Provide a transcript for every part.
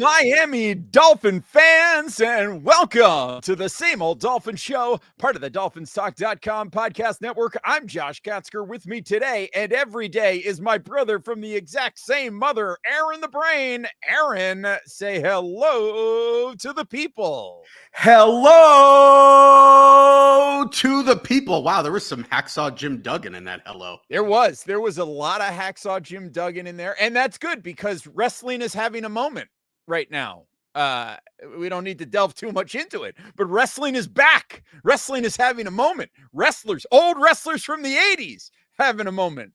Miami Dolphin fans, and welcome to the Same Old Dolphin Show, part of the DolphinsTalk.com podcast network. I'm Josh Katzker. With me today and every day is my brother from the exact same mother, Aaron the Brain. Aaron, say hello to the people. Hello to the people. Wow, there was some Hacksaw Jim Duggan in that hello. There was a lot of Hacksaw Jim Duggan in there, and that's good because wrestling is having a moment right now. We don't need to delve too much into it, but wrestling is back. Wrestling is having a moment. Old wrestlers from the 80s having a moment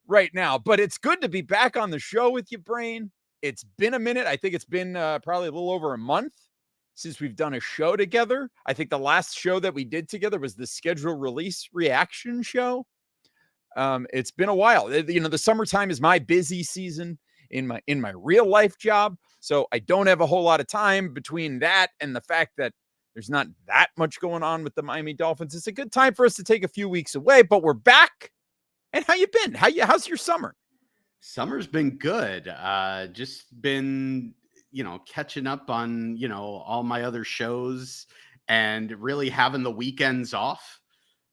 right now, but it's good to be back on the show with you, Brain. It's been a minute. I think it's been probably a little over a month since we've done a show together. I think the last show that we did together was the schedule release reaction show. It's been a while. The summertime is my busy season in my real life job. So I don't have a whole lot of time between that and the fact that there's not that much going on with the Miami Dolphins. It's a good time for us to take a few weeks away, but we're back. And how you been? How's your summer? Summer's been good. Just been, catching up on, all my other shows and really having the weekends off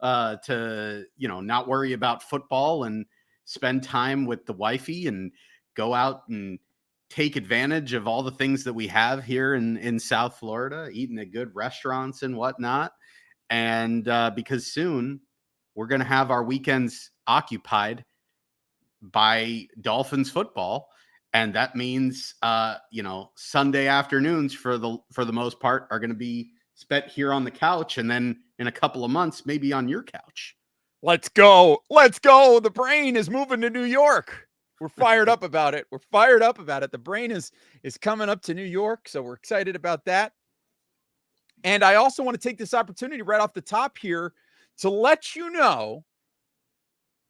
to, not worry about football and spend time with the wifey and go out and take advantage of all the things that we have here in South Florida, eating at good restaurants and whatnot. And because soon we're going to have our weekends occupied by Dolphins football. And that means, Sunday afternoons for the most part are going to be spent here on the couch. And then in a couple of months, maybe on your couch. Let's go. The Brain is moving to New York. We're fired up about it. The Brain is coming up to New York, so we're excited about that. And I also want to take this opportunity right off the top here to let you know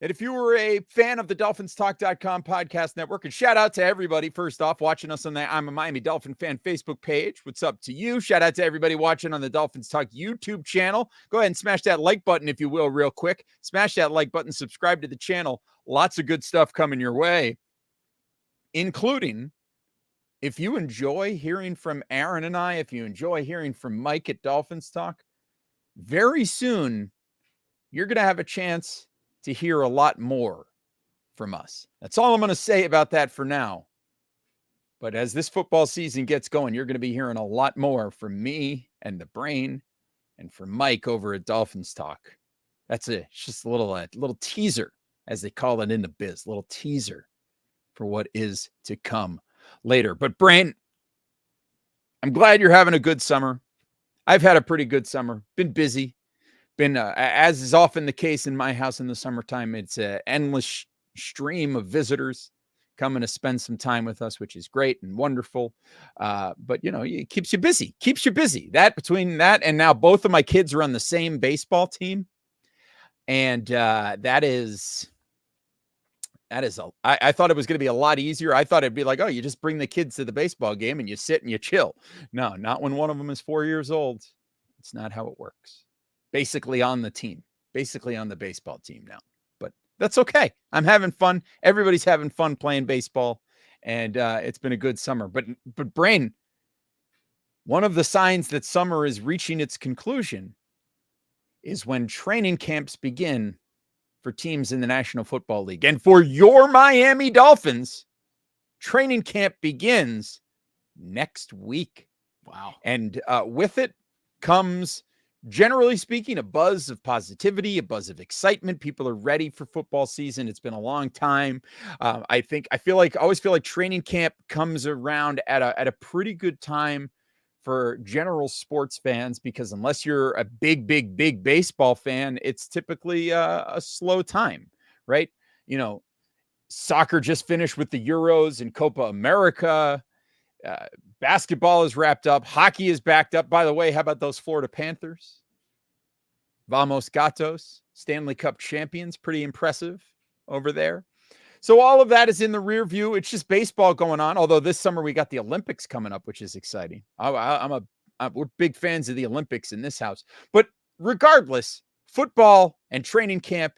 that if you were a fan of the DolphinsTalk.com podcast network, and shout out to everybody, first off, watching us on the I'm a Miami Dolphin fan Facebook page. What's up to you? Shout out to everybody watching on the Dolphins Talk YouTube channel. Go ahead and smash that like button, if you will, real quick. Smash that like button, subscribe to the channel. Lots of good stuff coming your way, including if you enjoy hearing from Aaron and I, if you enjoy hearing from Mike at Dolphins Talk, very soon you're going to have a chance to hear a lot more from us. That's all I'm going to say about that for now. But as this football season gets going, you're going to be hearing a lot more from me and the Brain and from Mike over at Dolphins Talk. It's just a little teaser, as they call it in the biz, little teaser for what is to come later. But Brain, I'm glad you're having a good summer. I've had a pretty good summer. Been busy. Been, as is often the case in my house in the summertime, it's an endless stream of visitors coming to spend some time with us, which is great and wonderful. But, it keeps you busy. That between that and now both of my kids are on the same baseball team. And I thought it was going to be a lot easier. I thought it'd be like, oh, you just bring the kids to the baseball game and you sit and you chill. No, not when one of them is 4 years old. It's not how it works. Basically on the baseball team now, but that's okay. I'm having fun. Everybody's having fun playing baseball, and it's been a good summer. But Brain, one of the signs that summer is reaching its conclusion is when training camps begin for teams in the National Football League. And for your Miami Dolphins, training camp begins next week. Wow. And with it comes, generally speaking, a buzz of positivity, a buzz of excitement. People are ready for football season. It's been a long time. I always feel like training camp comes around at a pretty good time for general sports fans, because unless you're a big baseball fan, it's typically a slow time, right? Soccer just finished with the Euros and Copa America. Basketball is wrapped up. Hockey is backed up. By the way, how about those Florida Panthers? Vamos Gatos, Stanley Cup champions. Pretty impressive over there. So all of that is in the rear view. It's just baseball going on. Although this summer we got the Olympics coming up, which is exciting. We're big fans of the Olympics in this house. But regardless, football and training camp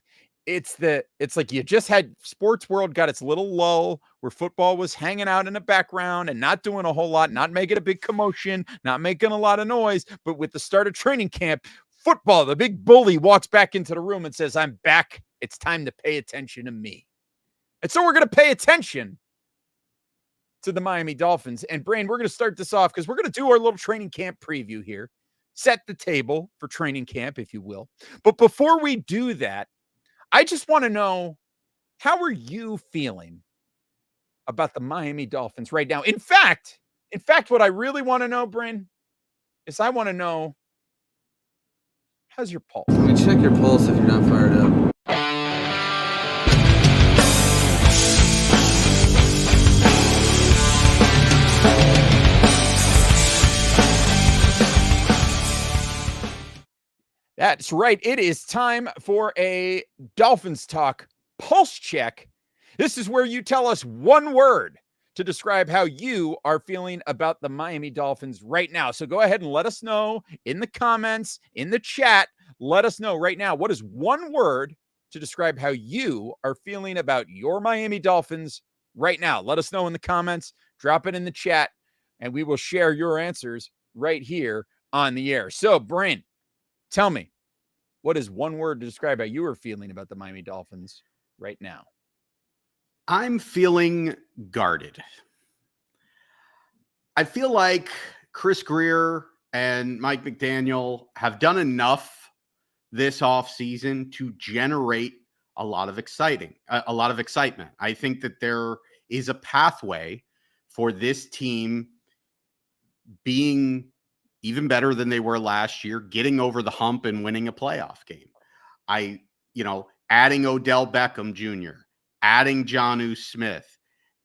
it's like you just had sports world got its little lull where football was hanging out in the background and not doing a whole lot, not making a big commotion, not making a lot of noise. But with the start of training camp, football, the big bully walks back into the room and says, I'm back. It's time to pay attention to me. And so we're going to pay attention to the Miami Dolphins. And Brain, we're going to start this off because we're going to do our little training camp preview here, set the table for training camp, if you will. But before we do that, I just want to know, how are you feeling about the Miami Dolphins right now? In fact, what I really want to know, Bryn, is I want to know, how's your pulse? Let me check your pulse if you're not fired up. That's right. It is time for a Dolphins Talk pulse check. This is where you tell us one word to describe how you are feeling about the Miami Dolphins right now. So go ahead and let us know in the comments, in the chat. Let us know right now, what is one word to describe how you are feeling about your Miami Dolphins right now? Let us know in the comments, drop it in the chat, and we will share your answers right here on the air. So, Brain, tell me, what is one word to describe how you are feeling about the Miami Dolphins right now? I'm feeling guarded. I feel like Chris Greer and Mike McDaniel have done enough this offseason to generate a lot of excitement. I think that there is a pathway for this team being even better than they were last year, getting over the hump and winning a playoff game. Adding Odell Beckham Jr., adding Jonnu Smith,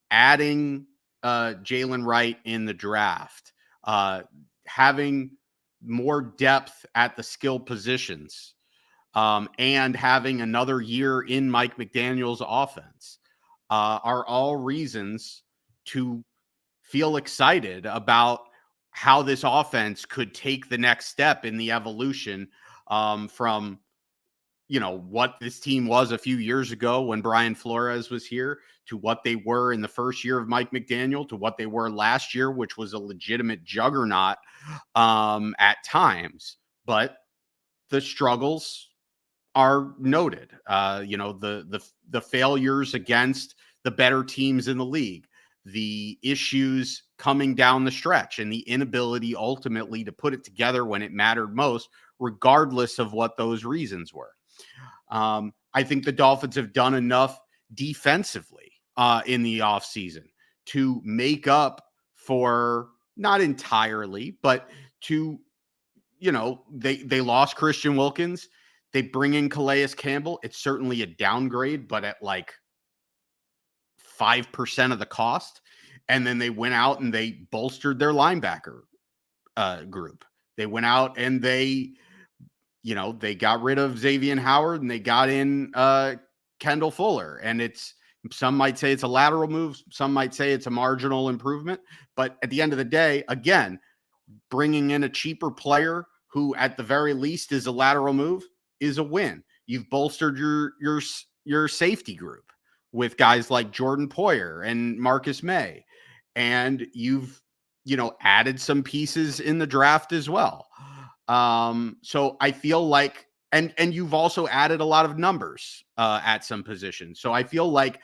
adding Jalen Wright in the draft, having more depth at the skill positions, and having another year in Mike McDaniel's offense are all reasons to feel excited about how this offense could take the next step in the evolution from, what this team was a few years ago when Brian Flores was here, to what they were in the first year of Mike McDaniel, to what they were last year, which was a legitimate juggernaut at times. But the struggles are noted. The failures against the better teams in the league, the issues coming down the stretch, and the inability ultimately to put it together when it mattered most, regardless of what those reasons were. I think the Dolphins have done enough defensively in the offseason to make up for, not entirely, but to, they lost Christian Wilkins. They bring in Calais Campbell. It's certainly a downgrade, but at like 5% of the cost. And then they went out and they bolstered their linebacker group. They went out and they got rid of Xavier Howard and they got in Kendall Fuller. And some might say it's a lateral move. Some might say it's a marginal improvement. But at the end of the day, again, bringing in a cheaper player who at the very least is a lateral move is a win. You've bolstered your safety group with guys like Jordan Poyer and Marcus May. And you've, added some pieces in the draft as well. So I feel like, and you've also added a lot of numbers at some positions. So I feel like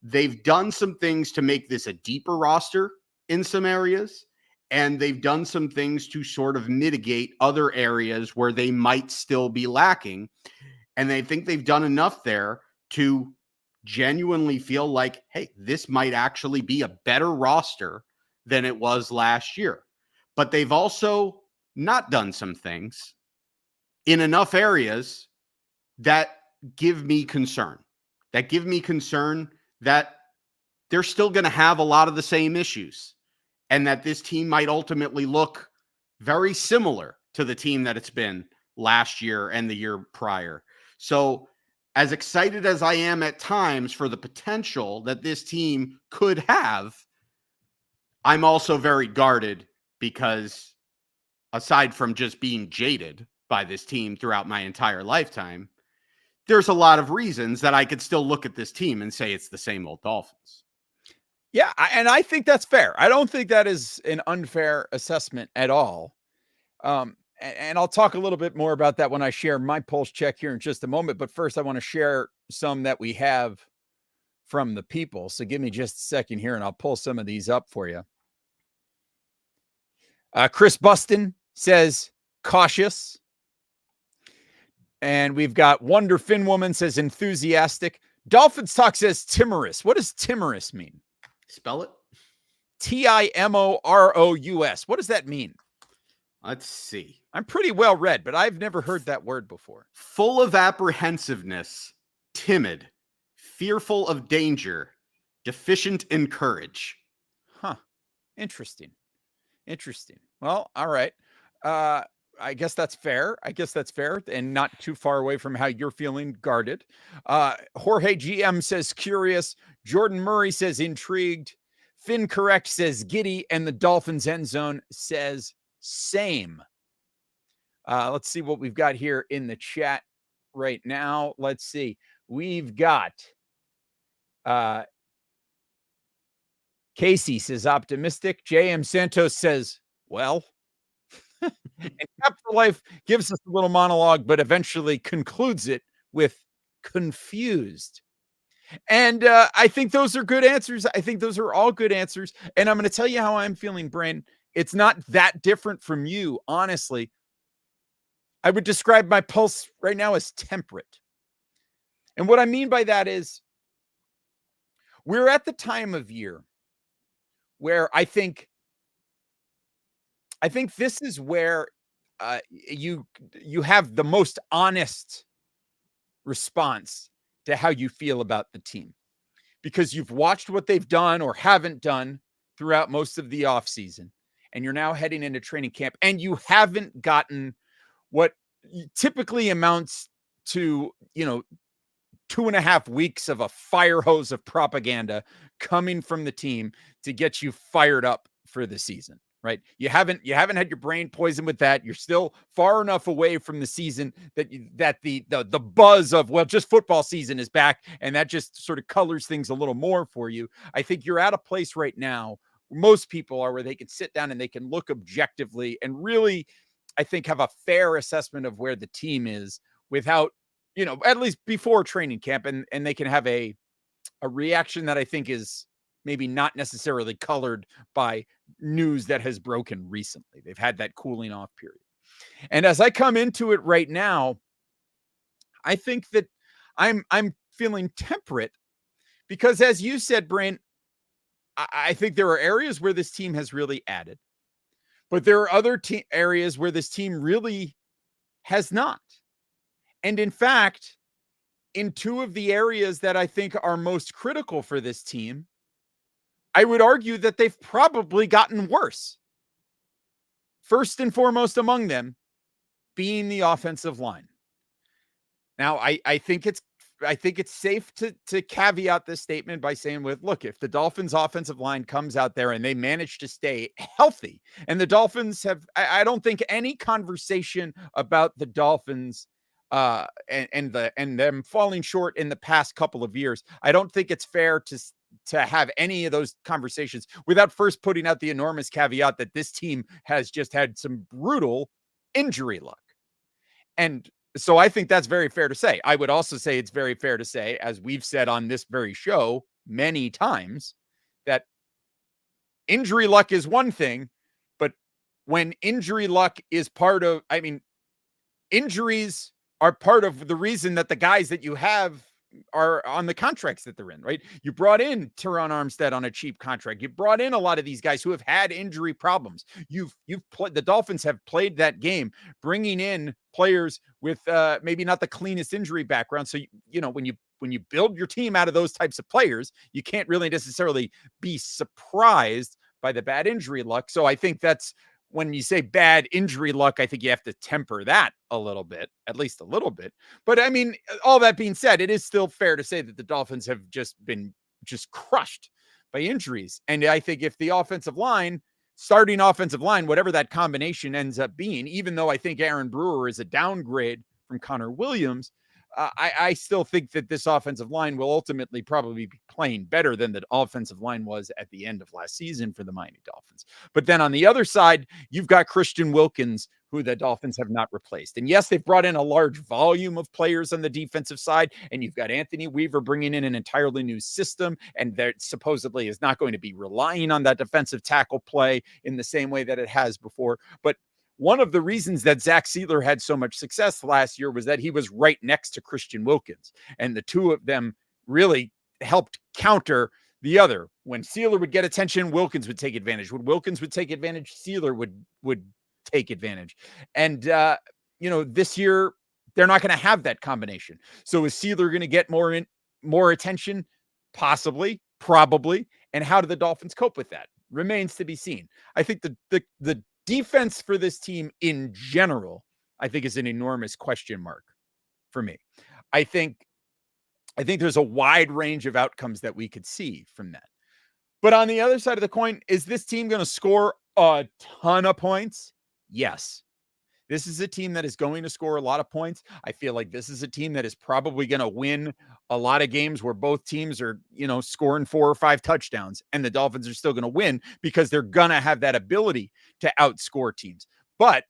they've done some things to make this a deeper roster in some areas. And they've done some things to sort of mitigate other areas where they might still be lacking. And they think they've done enough there to genuinely feel like, hey, this might actually be a better roster than it was last year. But they've also not done some things in enough areas that give me concern. That they're still going to have a lot of the same issues, and that this team might ultimately look very similar to the team that it's been last year and the year prior. So as excited as I am at times for the potential that this team could have, I'm also very guarded because, aside from just being jaded by this team throughout my entire lifetime, there's a lot of reasons that I could still look at this team and say it's the same old Dolphins. Yeah, and I think that's fair. I don't think that is an unfair assessment at all. And I'll talk a little bit more about that when I share my pulse check here in just a moment. But first, I want to share some that we have from the people. So give me just a second here, and I'll pull some of these up for you. Chris Buston says cautious. And we've got Wonder Fin Woman says enthusiastic. Dolphins Talk says timorous. What does timorous mean? Spell it. Timorous. What does that mean? Let's see. I'm pretty well read, but I've never heard that word before. Full of apprehensiveness, timid, fearful of danger, deficient in courage. Huh. Interesting. Well, all right. I guess that's fair. And not too far away from how you're feeling, guarded. Jorge GM says curious. Jordan Murray says intrigued. Finn Correct says giddy. And the Dolphins end zone says same. Let's see what we've got here in the chat right now. Let's see. We've got Casey says optimistic. JM Santos says, well. And Cap for Life gives us a little monologue, but eventually concludes it with confused. And I think those are good answers. I think those are all good answers. And I'm going to tell you how I'm feeling, Brandon. It's not that different from you, honestly. I would describe my pulse right now as temperate. And what I mean by that is we're at the time of year where I think this is where you have the most honest response to how you feel about the team, because you've watched what they've done or haven't done throughout most of the offseason, and you're now heading into training camp, and you haven't gotten what typically amounts to, 2.5 weeks of a fire hose of propaganda coming from the team to get you fired up for the season. Right. You haven't had your brain poisoned with that. You're still far enough away from the season that the buzz of, well, just football season is back. And that just sort of colors things a little more for you. I think you're at a place right now, most people are, where they can sit down and they can look objectively and really, I think, have a fair assessment of where the team is without, at least before training camp. And they can have a reaction that I think is maybe not necessarily colored by news that has broken recently. They've had that cooling off period. And as I come into it right now, I think that I'm feeling temperate because, as you said, Brent, I think there are areas where this team has really added, but there are other areas where this team really has not. And in fact, in two of the areas that I think are most critical for this team, I would argue that they've probably gotten worse. First and foremost among them being the offensive line. Now, I think it's safe to caveat this statement by saying, look, if the Dolphins offensive line comes out there and they manage to stay healthy, and the Dolphins have, I don't think any conversation about the Dolphins and them falling short in the past couple of years, I don't think it's fair to have any of those conversations without first putting out the enormous caveat that this team has just had some brutal injury luck. And so I think that's very fair to say. I would also say it's very fair to say, as we've said on this very show many times, that injury luck is one thing, but when injury luck is injuries are part of the reason that the guys that you have are on the contracts that they're in, right? You brought in Teron Armstead on a cheap contract. You brought in a lot of these guys who have had injury problems. The Dolphins have played that game, bringing in players with maybe not the cleanest injury background. So, when you build your team out of those types of players, you can't really necessarily be surprised by the bad injury luck. So I think that's, when you say bad injury luck, I think you have to temper that a little bit, at least a little bit. But all that being said, it is still fair to say that the Dolphins have just been crushed by injuries. And I think if the starting offensive line, whatever that combination ends up being, even though I think Aaron Brewer is a downgrade from Connor Williams, I still think that this offensive line will ultimately probably be playing better than the offensive line was at the end of last season for the Miami Dolphins. But then on the other side, you've got Christian Wilkins, who the Dolphins have not replaced. And yes, they've brought in a large volume of players on the defensive side, and you've got Anthony Weaver bringing in an entirely new system, and that supposedly is not going to be relying on that defensive tackle play in the same way that it has before. But one of the reasons that Zach Sealer had so much success last year was that he was right next to Christian Wilkins, and the two of them really helped counter the other. When Sealer would get attention, Wilkins would take advantage. When Wilkins would take advantage, Sealer would take advantage. And this year they're not going to have that combination. So is Sealer going to get more attention? Possibly, probably. And how do the Dolphins cope with that? Remains to be seen. I think the defense for this team in general, I think, is an enormous question mark for me. I think there's a wide range of outcomes that we could see from that. But on the other side of the coin, is this team going to score a ton of points? Yes. This is a team that is going to score a lot of points. I feel like this is a team that is probably going to win a lot of games where both teams are, scoring 4 or 5 touchdowns, and the Dolphins are still going to win because they're going to have that ability to outscore teams. But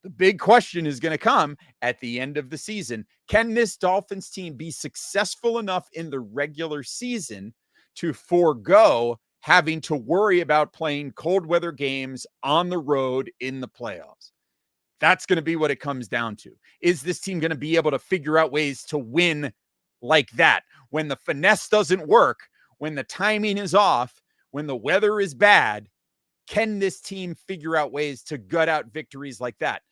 the big question is going to come at the end of the season. Can this Dolphins team be successful enough in the regular season to forego having to worry about playing cold weather games on the road in the playoffs? That's going to be what it comes down to. Is this team going to be able to figure out ways to win like that? When the finesse doesn't work, when the timing is off, when the weather is bad, can this team figure out ways to gut out victories like that?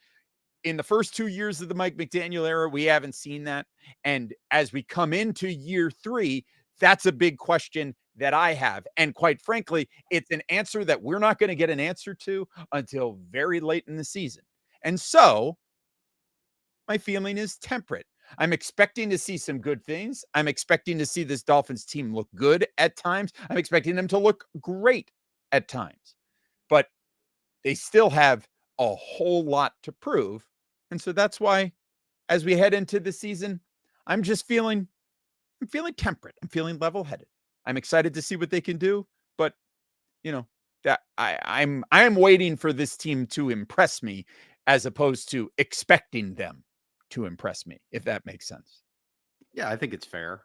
In the first 2 years of the Mike McDaniel era, we haven't seen that. And as we come into year 3, that's a big question that I have. And quite frankly, it's an answer that we're not going to get an answer to until very late in the season. And so my feeling is temperate. I'm expecting to see some good things. I'm expecting to see this Dolphins team look good at times. I'm expecting them to look great at times. But they still have a whole lot to prove. And so that's why, as we head into the season, I'm feeling temperate. I'm feeling level-headed. I'm excited to see what they can do, but that I'm waiting for this team to impress me as opposed to expecting them to impress me, if that makes sense. Yeah, I think it's fair.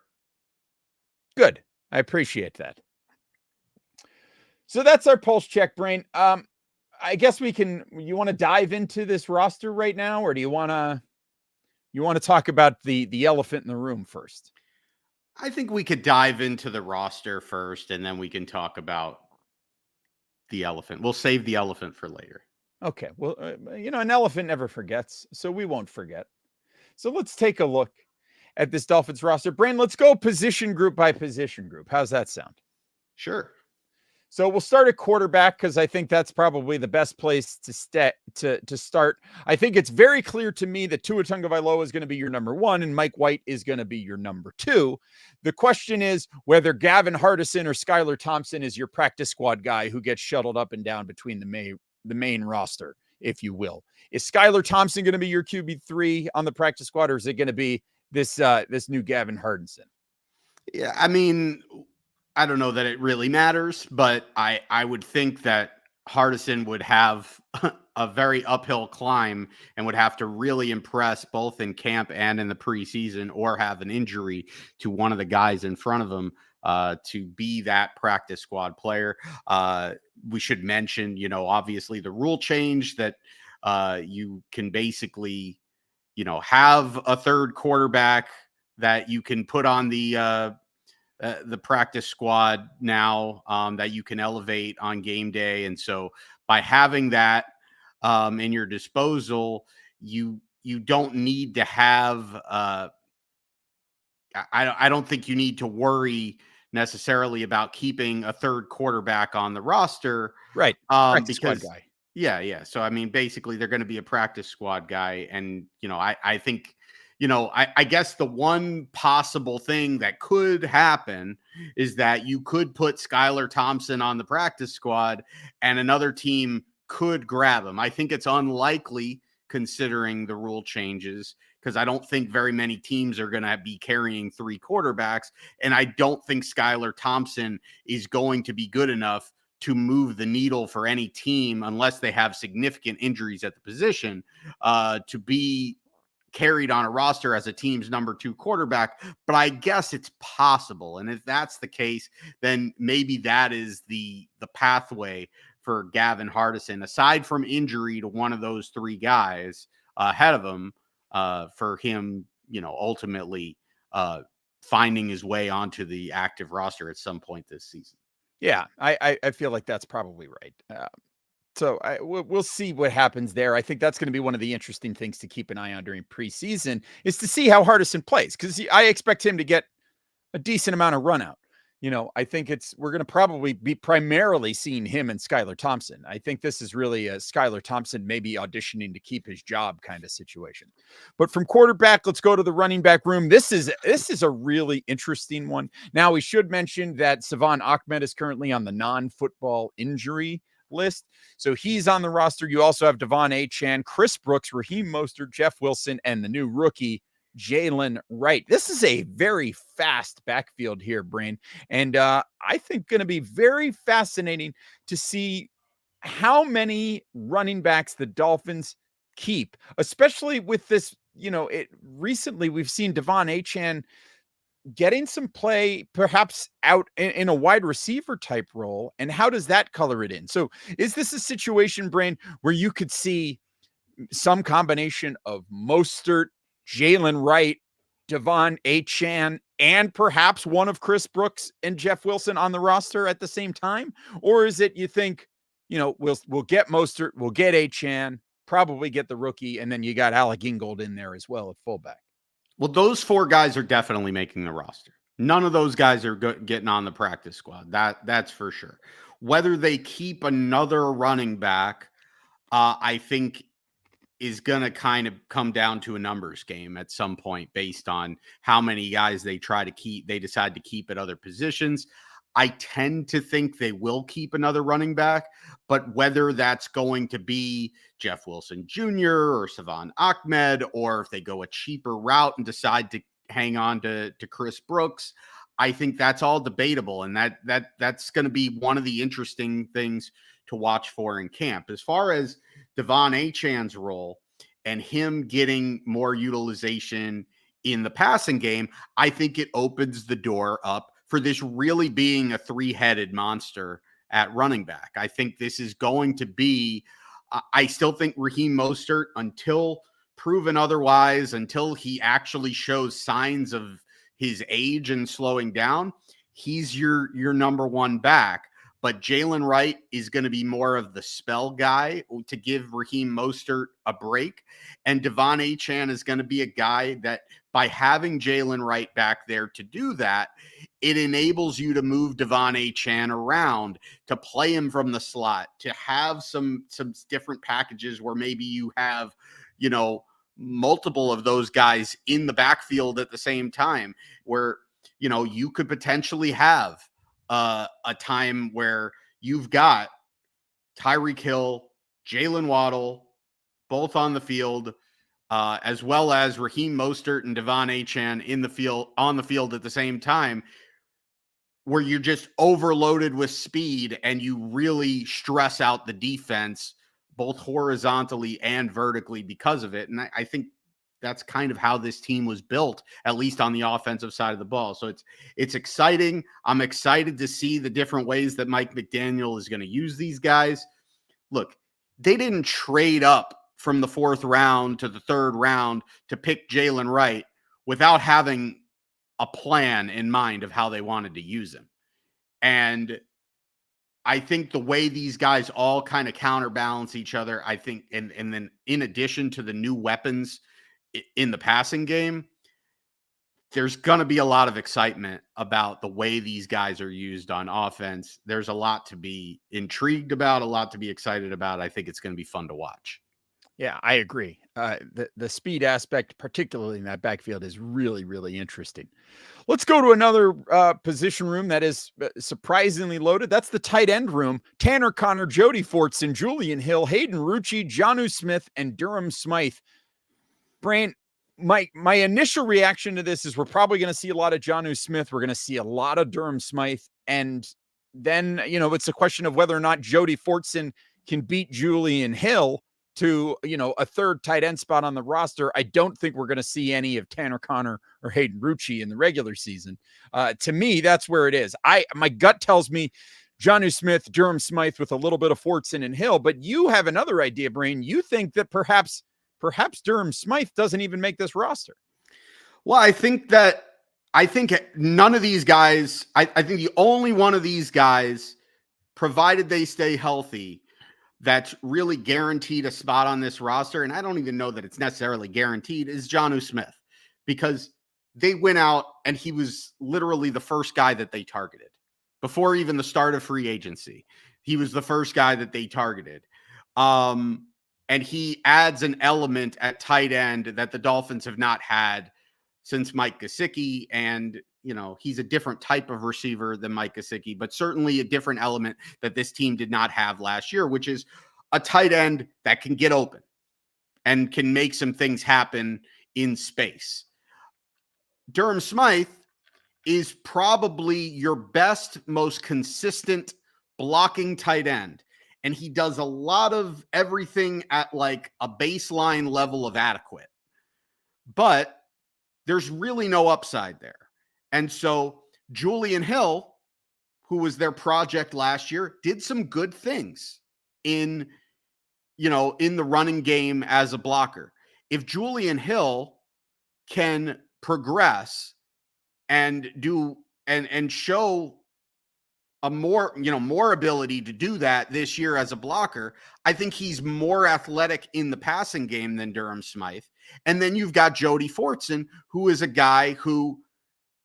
Good. I appreciate that. So that's our pulse check, Brain. I guess you want to dive into this roster right now, or do you want to talk about the elephant in the room first? I think we could dive into the roster first, and then we can talk about the elephant. We'll save the elephant for later. Okay. Well, an elephant never forgets, so we won't forget. So let's take a look at this Dolphins roster. Brain, let's go position group by position group. How's that sound? Sure. So we'll start at quarterback because I think that's probably the best place to start. I think it's very clear to me that Tua Tagovailoa is going to be your number 1 and Mike White is going to be your number 2. The question is whether Gavin Hardison or Skylar Thompson is your practice squad guy who gets shuttled up and down between the main roster, if you will. Is Skylar Thompson going to be your QB3 on the practice squad, or is it going to be this new Gavin Hardison? Yeah, I mean, I don't know that it really matters, but I would think that Hardison would have a very uphill climb and would have to really impress both in camp and in the preseason, or have an injury to one of the guys in front of him to be that practice squad player. We should mention, obviously the rule change that you can basically, have a third quarterback that you can put on the practice squad now, that you can elevate on game day. And so by having that in your disposal, you don't need to have, I don't think you need to worry necessarily about keeping a third quarterback on the roster. Right. Because squad guy. Yeah. So, I mean, basically they're going to be a practice squad guy. And, I think, I guess the one possible thing that could happen is that you could put Skylar Thompson on the practice squad and another team could grab him. I think it's unlikely considering the rule changes, because I don't think very many teams are going to be carrying 3 quarterbacks. And I don't think Skylar Thompson is going to be good enough to move the needle for any team unless they have significant injuries at the position to be carried on a roster as a team's number 2 quarterback. But I guess it's possible. And if that's the case, then maybe that is the pathway for Gavin Hardison, aside from injury to one of those 3 guys ahead of him, for him, ultimately finding his way onto the active roster at some point this season. Yeah, I feel like that's probably right. So we'll see what happens there. I think that's going to be one of the interesting things to keep an eye on during preseason is to see how Hardison plays, because I expect him to get a decent amount of run out. I think we're going to probably be primarily seeing him and Skylar Thompson. I think this is really a Skylar Thompson maybe auditioning to keep his job kind of situation. But from quarterback, let's go to the running back room. This is a really interesting one. Now, we should mention that Savon Ahmed is currently on the non-football injury list, so he's on the roster. You also have Devon Achane, Chris Brooks, Raheem Mostert, Jeff Wilson, and the new rookie Jalen Wright. This is a very fast backfield here, Brain, and I think going to be very fascinating to see how many running backs the Dolphins keep, especially with this. Recently we've seen Devon Achane getting some play, perhaps out in a wide receiver type role, and how does that color it in? So, is this a situation, Brain, where you could see some combination of Mostert, Jalen Wright, Devon Achane, and perhaps one of Chris Brooks and Jeff Wilson on the roster at the same time? Or is it, you think, we'll get Mostert, we'll get Achane, probably get the rookie, and then you got Alec Ingold in there as well at fullback? Well, those 4 guys are definitely making the roster. None of those guys are getting on the practice squad. That's for sure. Whether they keep another running back, I think is going to kind of come down to a numbers game at some point based on how many guys they decide to keep at other positions. I tend to think they will keep another running back, but whether that's going to be Jeff Wilson Jr. or Savon Ahmed, or if they go a cheaper route and decide to hang on to Chris Brooks, I think that's all debatable. And that's going to be one of the interesting things to watch for in camp. As far as Devon Achane's role and him getting more utilization in the passing game, I think it opens the door up for this really being a 3-headed monster at running back. I think this is going to be, I still think Raheem Mostert, until proven otherwise, until he actually shows signs of his age and slowing down, he's your number 1 back. But Jalen Wright is going to be more of the spell guy to give Raheem Mostert a break. And Devon Achane is going to be a guy that, by having Jalen Wright back there to do that, it enables you to move Devon Achane around, to play him from the slot, to have some different packages where maybe you have, multiple of those guys in the backfield at the same time, where, you could potentially have a time where you've got Tyreek Hill, Jalen Waddle, both on the field, as well as Raheem Mostert and Devon Achane on the field at the same time, where you're just overloaded with speed and you really stress out the defense both horizontally and vertically because of it. And I think that's kind of how this team was built, at least on the offensive side of the ball. So it's exciting. I'm excited to see the different ways that Mike McDaniel is going to use these guys. Look, they didn't trade up from the 4th round to the 3rd round to pick Jalen Wright without having a plan in mind of how they wanted to use him. And I think the way these guys all kind of counterbalance each other, I think, and then in addition to the new weapons in the passing game, there's going to be a lot of excitement about the way these guys are used on offense. There's a lot to be intrigued about, a lot to be excited about. I think it's going to be fun to watch. Yeah, I agree. The speed aspect, particularly in that backfield, is really, really interesting. Let's go to another position room that is surprisingly loaded. That's the tight end room. Tanner Connor, Jody Fortson, Julian Hill, Hayden Rucci, Jonnu Smith, and Durham Smythe. Brain, my initial reaction to this is we're probably going to see a lot of Jonnu Smith. We're going to see a lot of Durham Smythe. And then, it's a question of whether or not Jody Fortson can beat Julian Hill to, a third tight end spot on the roster. I don't think we're going to see any of Tanner Connor or Hayden Rucci in the regular season. To me, that's where it is. My gut tells me Jonnu Smith, Durham Smythe with a little bit of Fortson and Hill, but you have another idea, Brain. You think that perhaps Durham Smythe doesn't even make this roster. Well, I think none of these guys, I think the only one of these guys, provided they stay healthy, that's really guaranteed a spot on this roster, and I don't even know that it's necessarily guaranteed, is Jonnu Smith, because they went out and he was literally the first guy that they targeted before even the start of free agency. He was the first guy that they targeted. And he adds an element at tight end that the Dolphins have not had since Mike Gesicki. And, he's a different type of receiver than Mike Gesicki, but certainly a different element that this team did not have last year, which is a tight end that can get open and can make some things happen in space. Durham Smythe is probably your best, most consistent blocking tight end. And he does a lot of everything at like a baseline level of adequate. But there's really no upside there. And so Julian Hill, who was their project last year, did some good things in the running game as a blocker. If Julian Hill can progress and do and show a more ability to do that this year as a blocker, I think he's more athletic in the passing game than Durham Smythe. And then you've got Jody Fortson, who is a guy who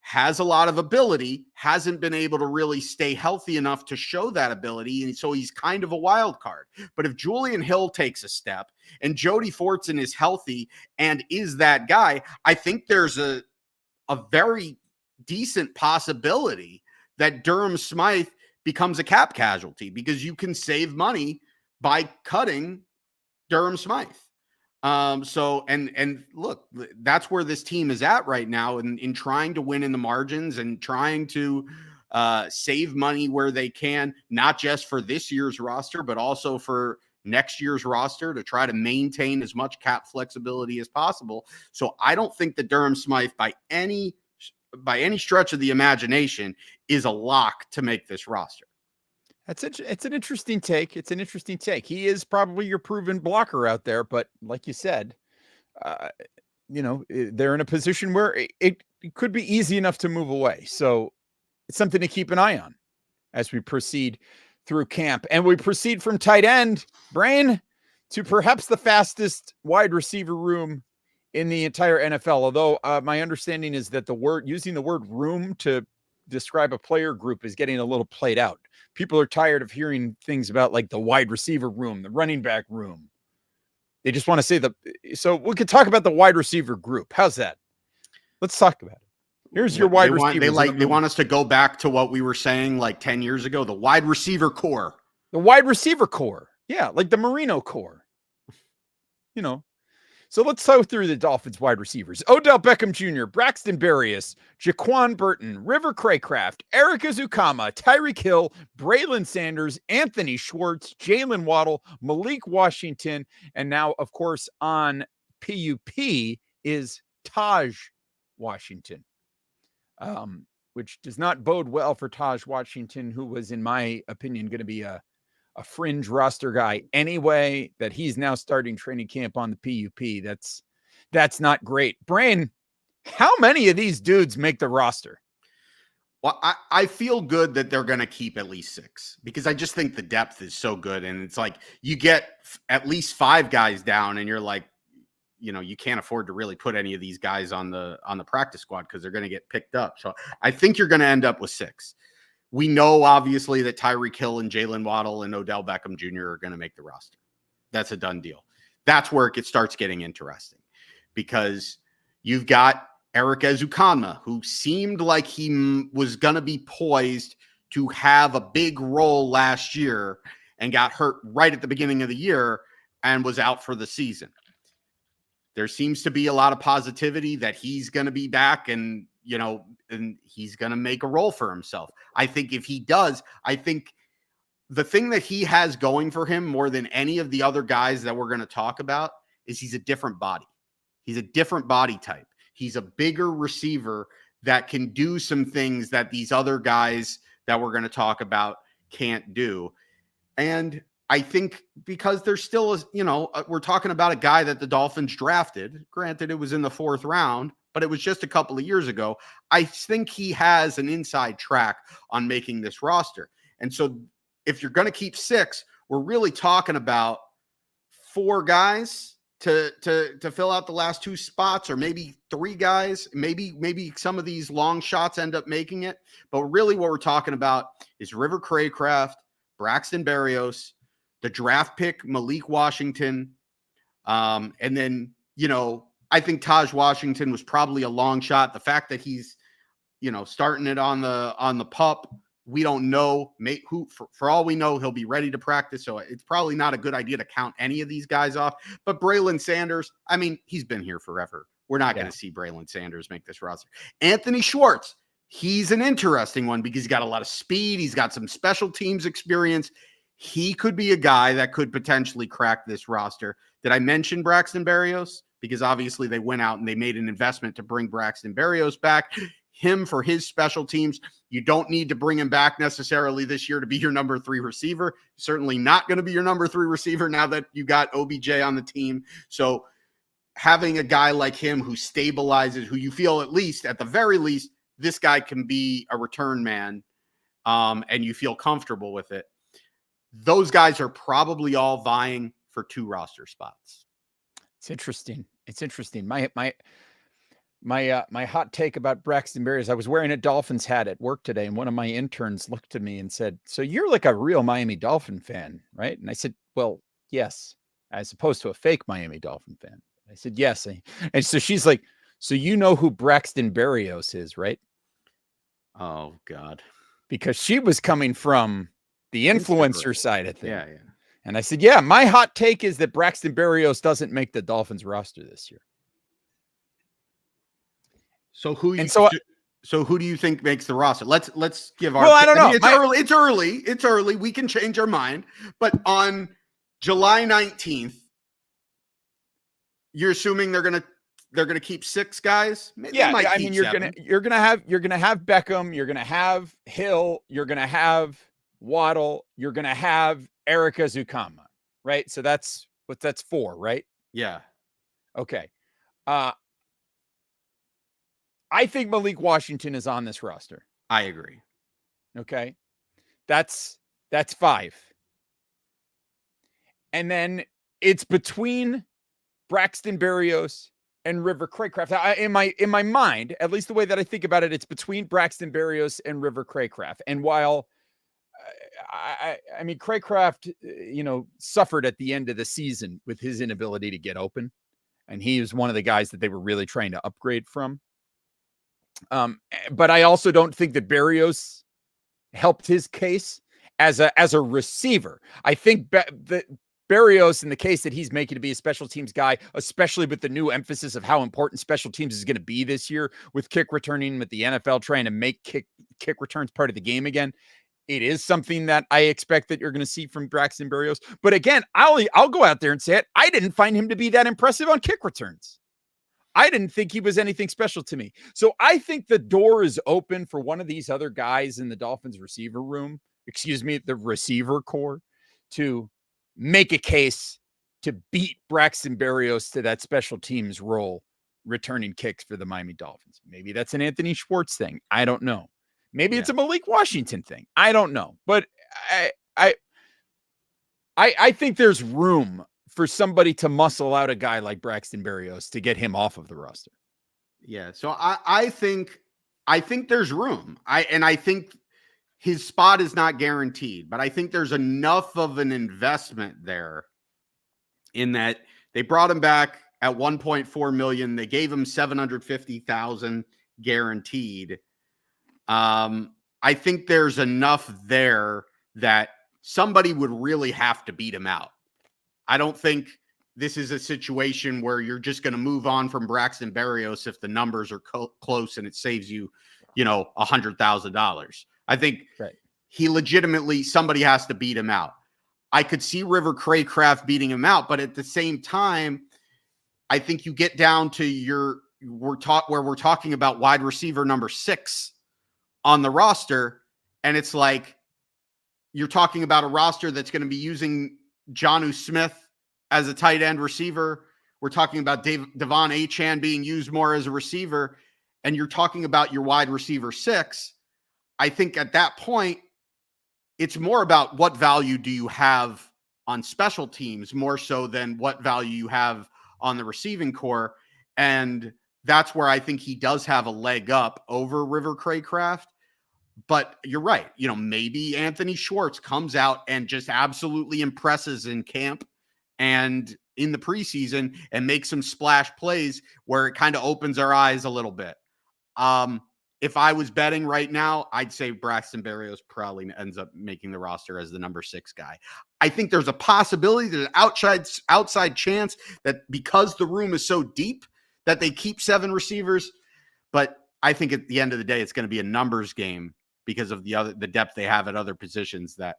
has a lot of ability, hasn't been able to really stay healthy enough to show that ability. And so he's kind of a wild card. But if Julian Hill takes a step and Jody Fortson is healthy and is that guy, I think there's a very decent possibility that Durham Smythe becomes a cap casualty, because you can save money by cutting Durham Smythe. And look, that's where this team is at right now in trying to win in the margins and trying to save money where they can, not just for this year's roster, but also for next year's roster, to try to maintain as much cap flexibility as possible. So I don't think that Durham Smythe by any stretch of the imagination is a lock to make this roster. It's an interesting take. It's an interesting take. He is probably your proven blocker out there, but like you said, they're in a position where it could be easy enough to move away. So it's something to keep an eye on as we proceed through camp. And we proceed from tight end, Brain, to perhaps the fastest wide receiver room in the entire NFL. Although my understanding is that using the word room to describe a player group is getting a little played out. People are tired of hearing things about like the wide receiver room, the running back room. They just want to say so we could talk about the wide receiver group. How's that? Let's talk about it. Here's your wide receiver. They want us to go back to what we were saying like 10 years ago, the wide receiver core. The wide receiver core. Yeah, like the Marino core. So let's go through the Dolphins wide receivers. Odell Beckham Jr., Braxton Berrios, Jaquan Burton, River Craycraft, Eric Ezukama, Tyreek Hill, Braylon Sanders, Anthony Schwartz, Jalen Waddle, Malik Washington, and now, of course, on PUP is Taj Washington, which does not bode well for Taj Washington, who was, in my opinion, going to be a fringe roster guy anyway, that he's now starting training camp on the PUP. That's not great. Brain, how many of these dudes make the roster? Well, I feel good that they're going to keep at least 6, because I just think the depth is so good. And it's like you get at least 5 guys down and you're like, you can't afford to really put any of these guys on the practice squad because they're going to get picked up. So I think you're going to end up with 6. We know, obviously, that Tyreek Hill and Jalen Waddle and Odell Beckham Jr. are going to make the roster. That's a done deal. that's where it starts getting interesting, because you've got Eric Ezukanma, who seemed like he was going to be poised to have a big role last year and got hurt right at the beginning of the year and was out for the season. There seems to be a lot of positivity that he's going to be back and, and he's going to make a role for himself. I think if he does, I think the thing that he has going for him more than any of the other guys that we're going to talk about is he's a different body. He's a different body type. He's a bigger receiver that can do some things that these other guys that we're going to talk about can't do. And I think because there's still, we're talking about a guy that the Dolphins drafted. Granted, it was in the 4th round, but it was just a couple of years ago. I think he has an inside track on making this roster. And so if you're going to keep 6, we're really talking about 4 guys to fill out the last 2 spots, or maybe 3 guys. Maybe some of these long shots end up making it. But really what we're talking about is River Craycraft, Braxton Berrios, the draft pick, Malik Washington. And then, I think Taj Washington was probably a long shot. The fact that he's, starting it on the pup, we don't know for all we know, he'll be ready to practice. So it's probably not a good idea to count any of these guys off. But Braylon Sanders, I mean, he's been here forever. We're not going to see Braylon Sanders make this roster. Anthony Schwartz, he's an interesting one because he's got a lot of speed. He's got some special teams experience. He could be a guy that could potentially crack this roster. Did I mention Braxton Berrios? Because obviously they went out and they made an investment to bring Braxton Berrios back. Him for his special teams. You don't need to bring him back necessarily this year to be your number 3 receiver. Certainly not going to be your number 3 receiver now that you got OBJ on the team. So having a guy like him who stabilizes, who you feel at the very least, this guy can be a return man, and you feel comfortable with it. Those guys are probably all vying for 2 roster spots. It's interesting. My hot take about Braxton Berrios, I was wearing a Dolphins hat at work today, and one of my interns looked at me and said, "So you're like a real Miami Dolphin fan, right?" And I said, "Well, yes," as opposed to a fake Miami Dolphin fan. I said, "Yes." And so she's like, "So you know who Braxton Berrios is, right?" Oh, God. Because she was coming from the influencer side of things. Yeah. And I said, "Yeah, my hot take is that Braxton Berrios doesn't make the Dolphins roster this year." So who do you think makes the roster? Let's give our. Well, I don't know. It's early. We can change our mind. But on July 19th, you're assuming they're gonna keep 6 guys. I mean, you're gonna have Beckham. You're gonna have Hill. You're gonna have Waddle. You're gonna have Eric Ezukanma, right? So that's 4, right? Yeah. Okay. I think Malik Washington is on this roster. I agree. Okay. That's 5. And then it's between Braxton Berrios and River Craycraft. In my mind, at least the way that I think about it, it's between Braxton Berrios and River Craycraft. And while I mean, Craycraft, suffered at the end of the season with his inability to get open, and he was one of the guys that they were really trying to upgrade from. But I also don't think that Berrios helped his case as a receiver. I think that Berrios, in the case that he's making to be a special teams guy, especially with the new emphasis of how important special teams is going to be this year, with kick returning, with the NFL trying to make kick returns part of the game again, it is something that I expect that you're going to see from Braxton Berrios. But again, I'll go out there and say it. I didn't find him to be that impressive on kick returns. I didn't think he was anything special to me. So I think the door is open for one of these other guys in the Dolphins receiver the receiver core, to make a case to beat Braxton Berrios to that special teams role, returning kicks for the Miami Dolphins. Maybe that's an Anthony Schwartz thing. I don't know. Maybe it's a Malik Washington thing. I don't know. But I think there's room for somebody to muscle out a guy like Braxton Berrios to get him off of the roster. Yeah. So I think there's room. I think his spot is not guaranteed, but I think there's enough of an investment there in that They brought him back at 1.4 million. They gave him 750,000 guaranteed. I think there's enough there that somebody would really have to beat him out. I don't think this is a situation where you're just going to move on from Braxton Berrios if the numbers are close and it saves you, $100,000. I think he legitimately, somebody has to beat him out. I could see River Craycraft beating him out, but at the same time, I think you get down to where we're talking about wide receiver number 6 on the roster. And it's like, you're talking about a roster that's going to be using Jonnu Smith as a tight end receiver. We're talking about Devon Achane being used more as a receiver. And you're talking about your wide receiver 6. I think at that point, it's more about what value do you have on special teams more so than what value you have on the receiving core. And that's where I think he does have a leg up over River Craycraft. But you're right. Maybe Anthony Schwartz comes out and just absolutely impresses in camp and in the preseason and makes some splash plays where it kind of opens our eyes a little bit. If I was betting right now, I'd say Braxton Berrios probably ends up making the roster as the number 6 guy. I think there's a possibility, there's an outside chance that because the room is so deep that they keep 7 receivers. But I think at the end of the day, it's going to be a numbers game because of the depth they have at other positions. That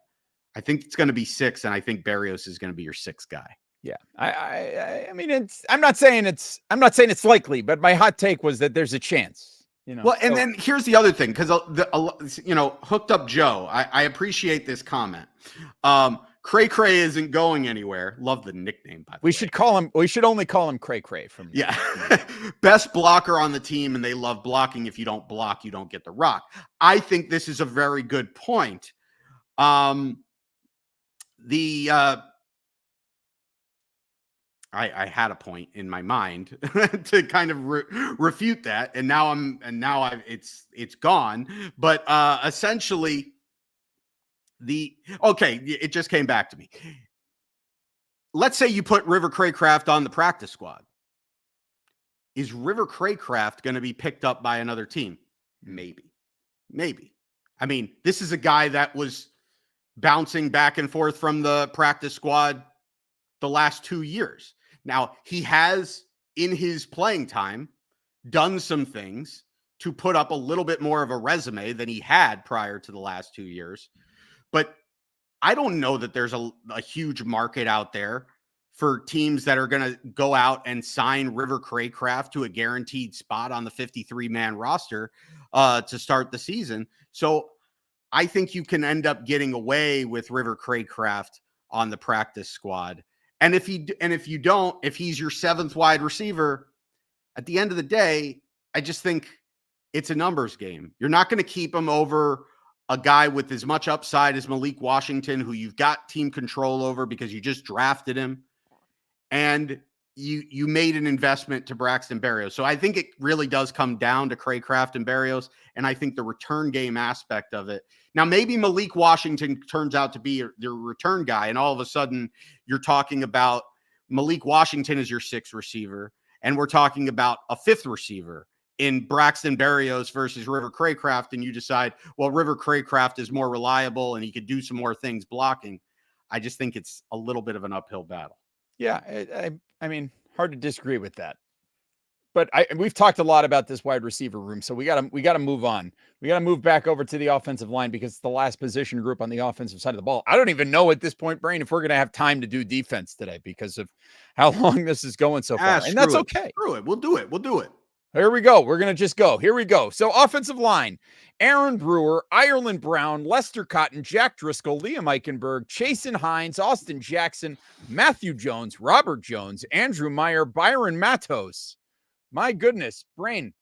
I think it's going to be 6, and I think Berrios is going to be your 6th guy. Yeah, I mean, I'm not saying it's likely, but my hot take was that there's a chance. Well, and then here's the other thing, because Hooked Up Joe, I appreciate this comment. Cray Cray isn't going anywhere. Love the nickname, by the way. We should only call him Cray Cray from now. Yeah. Best blocker on the team, and they love blocking. If you don't block, you don't get the rock. I think this is a very good point. I had a point in my mind to kind of refute that, and now it's gone. But essentially, it just came back to me. Let's say you put River Craycraft on the practice squad. Is River Craycraft going to be picked up by another team? Maybe. I mean, this is a guy that was bouncing back and forth from the practice squad the last 2 years. Now, he has, in his playing time, done some things to put up a little bit more of a resume than he had prior to the last 2 years. But I don't know that there's a huge market out there for teams that are going to go out and sign River Craycraft to a guaranteed spot on the 53-man roster to start the season. So I think you can end up getting away with River Craycraft on the practice squad. And if he's your 7th wide receiver, at the end of the day, I just think it's a numbers game. You're not going to keep him over a guy with as much upside as Malik Washington, who you've got team control over because you just drafted him. And you made an investment to Braxton Berrios. So I think it really does come down to Craycraft and Berrios. And I think the return game aspect of it. Now, maybe Malik Washington turns out to be the return guy. And all of a sudden you're talking about Malik Washington as your 6th receiver. And we're talking about a 5th receiver in Braxton Berrios versus River Craycraft. And you decide, well, River Craycraft is more reliable and he could do some more things blocking. I just think it's a little bit of an uphill battle. Yeah, I mean, hard to disagree with that. But we've talked a lot about this wide receiver room, so we got to move on. We got to move back over to the offensive line because it's the last position group on the offensive side of the ball. I don't even know at this point, Brain, if we're going to have time to do defense today because of how long this is going so far. And that's okay. Screw it. We'll do it. Here we go. We're going to just go. Here we go. So offensive line, Aaron Brewer, Ireland Brown, Lester Cotton, Jack Driscoll, Liam Eichenberg, Chasen Hines, Austin Jackson, Matthew Jones, Robert Jones, Andrew Meyer, Byron Matos. My goodness, Brain,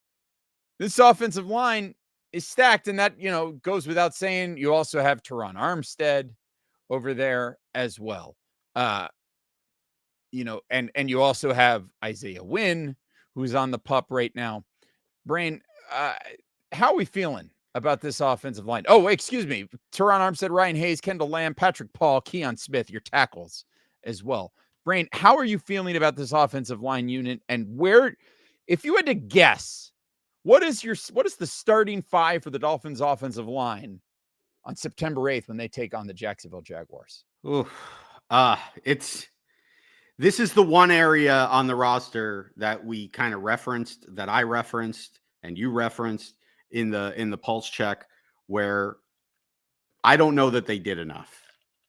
this offensive line is stacked, and that, goes without saying. You also have Teron Armstead over there as well. And you also have Isaiah Wynn, who's on the pup right now. Brain, how are we feeling about this offensive line? Oh, excuse me. Teron Armstead, Ryan Hayes, Kendall Lamb, Patrick Paul, Keon Smith, your tackles as well. Brain, how are you feeling about this offensive line unit, and where, if you had to guess, what is the starting five for the Dolphins offensive line on September 8th when they take on the Jacksonville Jaguars? Oof. This is the one area on the roster that we kind of referenced, that I referenced and you referenced in the pulse check, where I don't know that they did enough.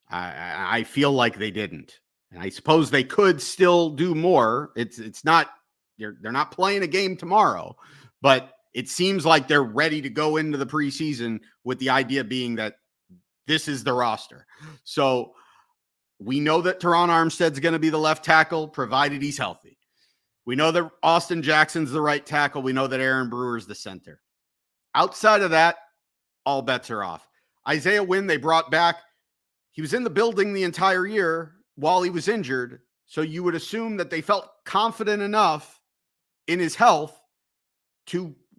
I feel like they didn't. And I suppose they could still do more. It's not, they're not playing a game tomorrow, but it seems like they're ready to go into the preseason with the idea being that this is the roster. So we know that Teron Armstead's going to be the left tackle, provided he's healthy. We know that Austin Jackson's the right tackle. We know that Aaron Brewer's the center. Outside of that, all bets are off. Isaiah Wynn, they brought back. He was in the building the entire year while he was injured. So you would assume that they felt confident enough in his health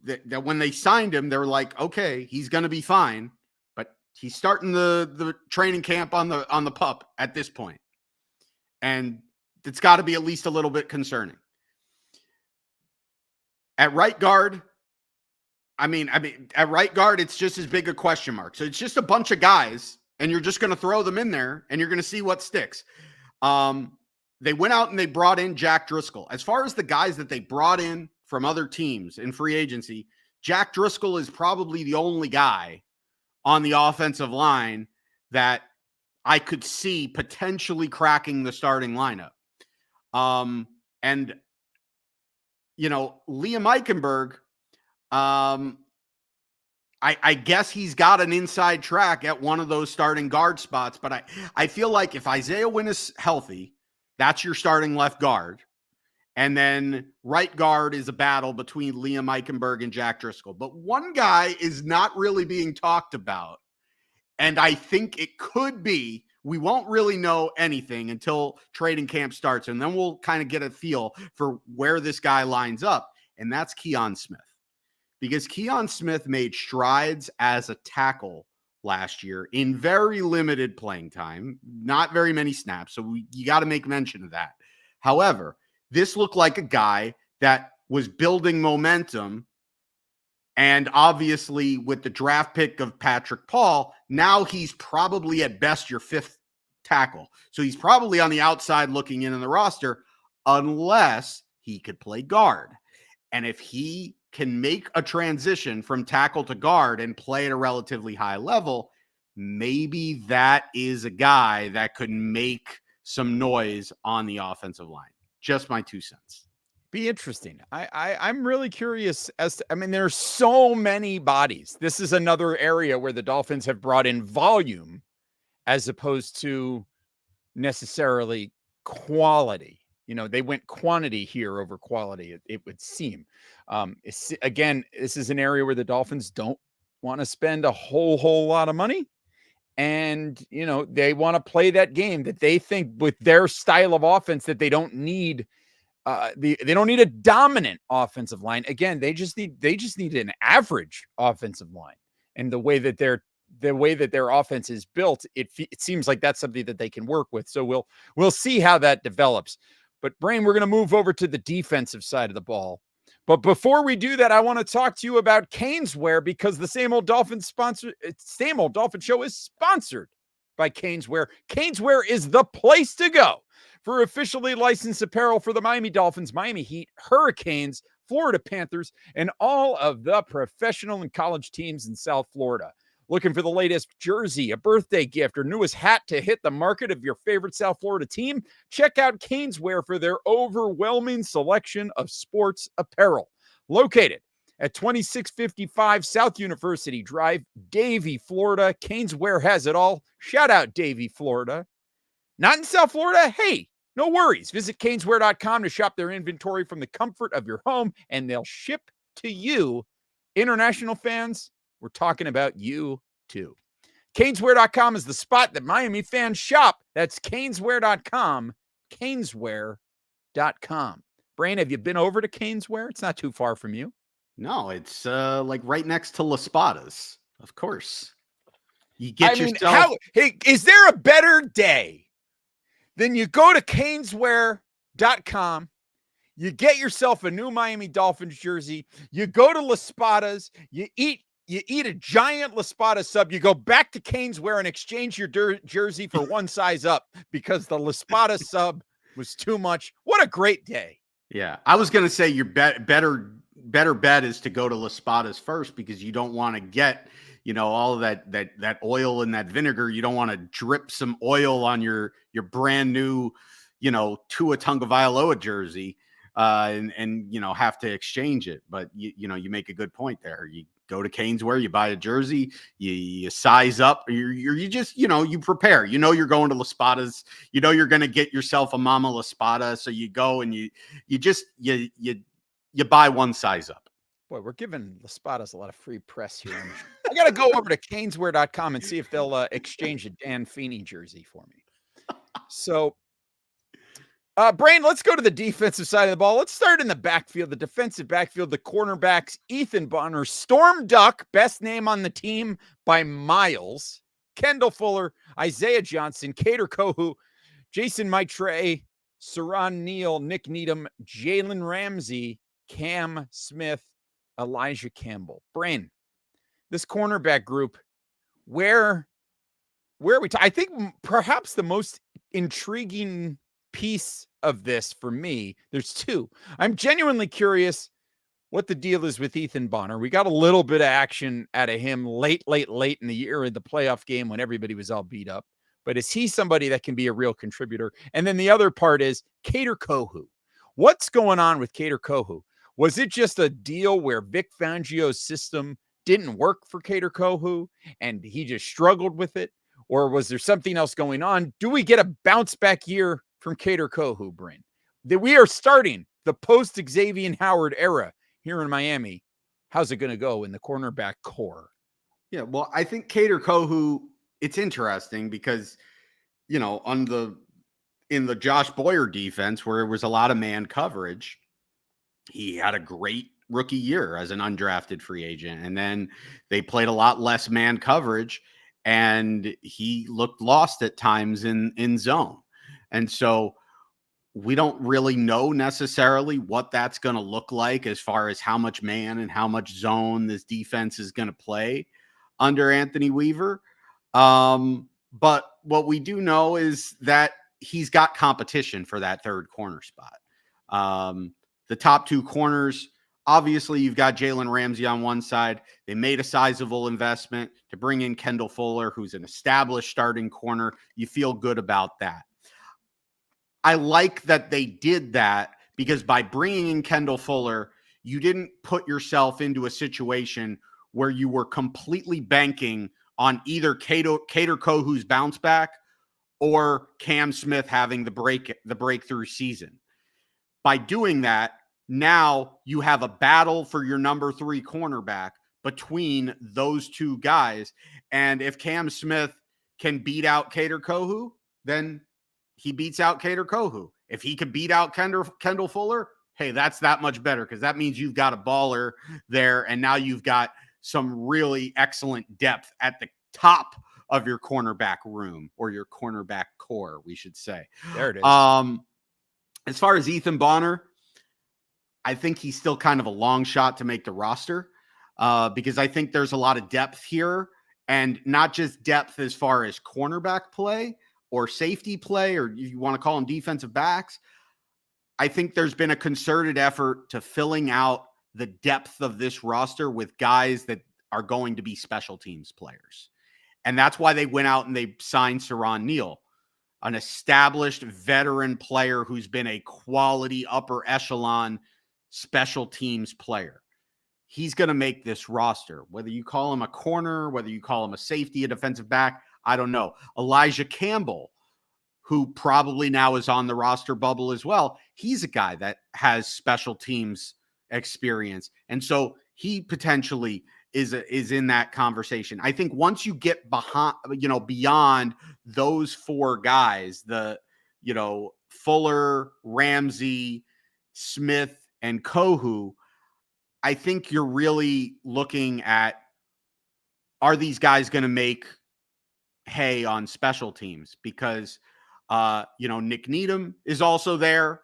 that when they signed him, they were like, okay, he's going to be fine. But he's starting the training camp on the pup at this point. And it's got to be at least a little bit concerning. At right guard, at right guard, it's just as big a question mark. So it's just a bunch of guys, and you're just going to throw them in there, and you're going to see what sticks. They went out and they brought in Jack Driscoll. As far as the guys that they brought in from other teams in free agency, Jack Driscoll is probably the only guy on the offensive line that I could see potentially cracking the starting lineup. And Liam Eichenberg, I guess he's got an inside track at one of those starting guard spots, but I feel like if Isaiah Wynn is healthy, that's your starting left guard. And then right guard is a battle between Liam Eichenberg and Jack Driscoll. But one guy is not really being talked about. And I think it could be, we won't really know anything until training camp starts. And then we'll kind of get a feel for where this guy lines up. And that's Keon Smith. Because Keon Smith made strides as a tackle last year in very limited playing time, not very many snaps. So you got to make mention of that. However, this looked like a guy that was building momentum. And obviously with the draft pick of Patrick Paul, now he's probably at best your fifth tackle. So he's probably on the outside looking in the roster unless he could play guard. And if he can make a transition from tackle to guard and play at a relatively high level, maybe that is a guy that could make some noise on the offensive line. Just my 2 cents. Be interesting. I'm really curious as to, there's so many bodies. This is another area where the Dolphins have brought in volume as opposed to necessarily quality. They went quantity here over quality, it would seem. Again, this is an area where the Dolphins don't want to spend a whole lot of money. And, they want to play that game that they think with their style of offense that they don't need. They don't need a dominant offensive line. Again, they just need an average offensive line. And the way that their offense is built, it seems like that's something that they can work with. So we'll see how that develops. But Brain, we're going to move over to the defensive side of the ball. But before we do that, I want to talk to you about Caneswear, because the Same Old Dolphins Show is sponsored by Caneswear. Caneswear is the place to go for officially licensed apparel for the Miami Dolphins, Miami Heat, Hurricanes, Florida Panthers, and all of the professional and college teams in South Florida. Looking for the latest jersey, a birthday gift, or newest hat to hit the market of your favorite South Florida team? Check out Caneswear for their overwhelming selection of sports apparel. Located at 2655 South University Drive, Davie, Florida. Caneswear has it all. Shout out Davie, Florida. Not in South Florida? Hey, no worries. Visit Caneswear.com to shop their inventory from the comfort of your home, and they'll ship to you. International fans, we're talking about you too. Caneswear.com is the spot that Miami fans shop. That's Caneswear.com. Caneswear.com. Brain, have you been over to Caneswear? It's not too far from you. No, it's like right next to Las Spadas. Of course. You get yourself. Hey, is there a better day Then you go to caneswear.com. You get yourself a new Miami Dolphins jersey. You go to La Spada's. You eat a giant La Spada sub. You go back to Caneswear and exchange your jersey for one size up because the La Spada sub was too much. What a great day. Yeah. I was going to say your better bet is to go to La Spada's first, because you don't want to get, all of that oil and that vinegar. You don't want to drip some oil on your brand new, Tua Tagovailoa jersey. And have to exchange it. But you make a good point there. You go to Caneswear, you buy a jersey, you size up, you just you prepare. You're going to La Spada's. You're going to get yourself a Mama La Spada, so you go and you buy one size up. Boy, we're giving La Spada's a lot of free press here. I got to go over to caneswear.com and see if they'll exchange a Dan Feeney jersey for me. So. Brain, let's go to the defensive side of the ball. Let's start in the backfield, the defensive backfield, the cornerbacks, Ethan Bonner, Storm Duck, best name on the team by miles, Kendall Fuller, Isaiah Johnson, Kader Kohu, Jason Maitre, Saran Neal, Nick Needham, Jalen Ramsey, Cam Smith, Elijah Campbell. Brain, this cornerback group, where are we? I think perhaps the most intriguing piece of this for me, there's two. I'm genuinely curious what the deal is with Ethan Bonner. We got a little bit of action out of him late in the year in the playoff game when everybody was all beat up. But is he somebody that can be a real contributor? And then the other part is Kader Kohu. What's going on with Kader Kohu? Was it just a deal where Vic Fangio's system didn't work for Kader Kohu and he just struggled with it? Or was there something else going on? Do we get a bounce back year from Kader Kohu, Brain? That we are starting the post Xavier Howard era here in Miami. How's it going to go in the cornerback core? Yeah, well, I think Kader Kohu, it's interesting because, in the Josh Boyer defense, where it was a lot of man coverage, he had a great rookie year as an undrafted free agent. And then they played a lot less man coverage, and he looked lost at times in zone. And so we don't really know necessarily what that's going to look like as far as how much man and how much zone this defense is going to play under Anthony Weaver. But what we do know is that he's got competition for that third corner spot. The top two corners, obviously you've got Jalen Ramsey on one side. They made a sizable investment to bring in Kendall Fuller, who's an established starting corner. You feel good about that. I like that they did that because by bringing in Kendall Fuller, you didn't put yourself into a situation where you were completely banking on either Kader Kohu's bounce back or Cam Smith having the breakthrough season. By doing that, now you have a battle for your number 3 cornerback between those two guys. And if Cam Smith can beat out Kader Kohu, then he beats out Kader Kohu. If he could beat out Kendall Fuller, hey, that's that much better, because that means you've got a baller there, and now you've got some really excellent depth at the top of your cornerback room, or your cornerback core, we should say. There it is. As far as Ethan Bonner, I think he's still kind of a long shot to make the roster, because I think there's a lot of depth here, and not just depth as far as cornerback play or safety play, or you want to call them defensive backs. I think there's been a concerted effort to filling out the depth of this roster with guys that are going to be special teams players. And that's why they went out and they signed Saran Neal, an established veteran player who's been a quality upper echelon special teams player. He's going to make this roster. Whether you call him a corner, whether you call him a safety, a defensive back, I don't know. Elijah Campbell, who probably now is on the roster bubble as well, he's a guy that has special teams experience. And so he potentially is in that conversation. I think once you get beyond those 4 guys, Fuller, Ramsey, Smith, and Kohu, I think you're really looking at, are these guys going to make hay on special teams? Because Nick Needham is also there.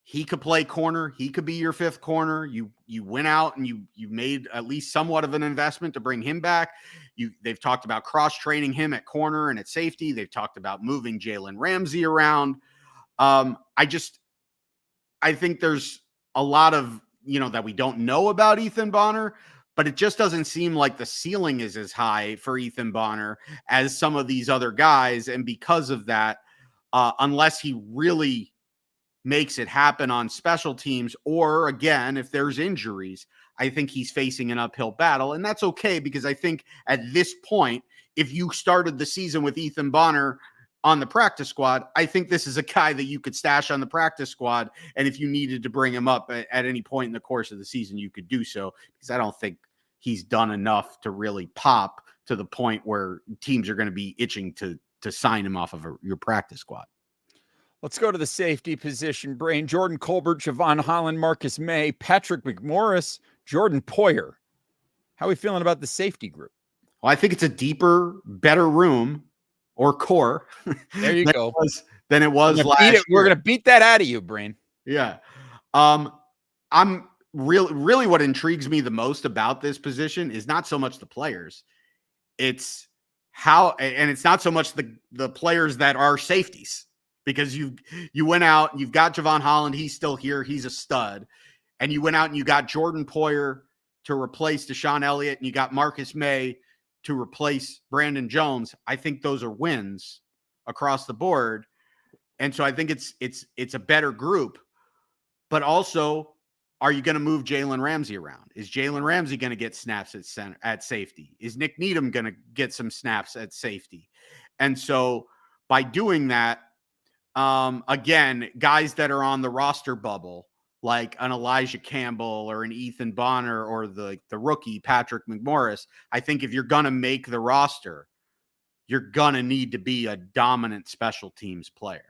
He could play corner. He could be your fifth corner. You went out and you made at least somewhat of an investment to bring him back. They've talked about cross-training him at corner and at safety. They've talked about moving Jalen Ramsey around. I think there's a lot of, that we don't know about Ethan Bonner, but it just doesn't seem like the ceiling is as high for Ethan Bonner as some of these other guys. And because of that, unless he really makes it happen on special teams, or again, if there's injuries, I think he's facing an uphill battle. And that's okay, because I think at this point, if you started the season with Ethan Bonner on the practice squad, I think this is a guy that you could stash on the practice squad. And if you needed to bring him up at any point in the course of the season, you could do so, because I don't think he's done enough to really pop to the point where teams are going to be itching to sign him off of your practice squad. Let's go to the safety position. Brain, Jordan Colbert, Javon Holland, Marcus May, Patrick McMorris, Jordan Poyer. How are we feeling about the safety group? Well, I think it's a deeper, better room or core. There you go. Than it was last year. We're going to beat that out of you, Brain. Yeah. I'm really what intrigues me the most about this position is not so much the players. It's how, and it's not so much the players that are safeties. Because you went out and you've got Javon Holland. He's still here. He's a stud. And you went out and you got Jordan Poyer to replace Deshaun Elliott, and you got Marcus May to replace Brandon Jones. I think those are wins across the board. And so I think it's a better group. But also, are you going to move Jalen Ramsey around? Is Jalen Ramsey going to get snaps at safety? Is Nick Needham going to get some snaps at safety? And so by doing that, again, guys that are on the roster bubble, like an Elijah Campbell or an Ethan Bonner or the rookie Patrick McMorris, I think if you're going to make the roster, you're going to need to be a dominant special teams player.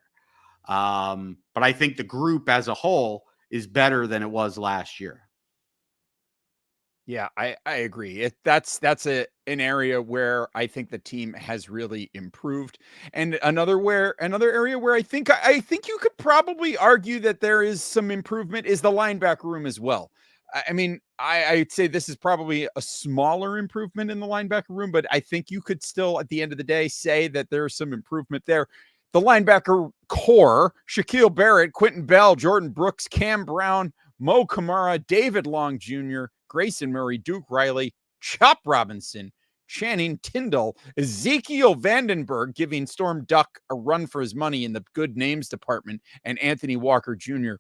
But I think the group as a whole is better than it was last year. Yeah, I agree. That's an area where I think the team has really improved, and another area where I think you could probably argue that there is some improvement is the linebacker room as well. I mean, I'd say this is probably a smaller improvement in the linebacker room, but I think you could still, at the end of the day, say that there's some improvement there. The linebacker core: Shaquille Barrett, Quentin Bell, Jordan Brooks, Cam Brown, Mo Kamara, David Long Jr., Grayson Murray, Duke Riley, Chop Robinson, Channing Tindall, Ezekiel Vandenberg, giving Storm Duck a run for his money in the good names department, and Anthony Walker Jr.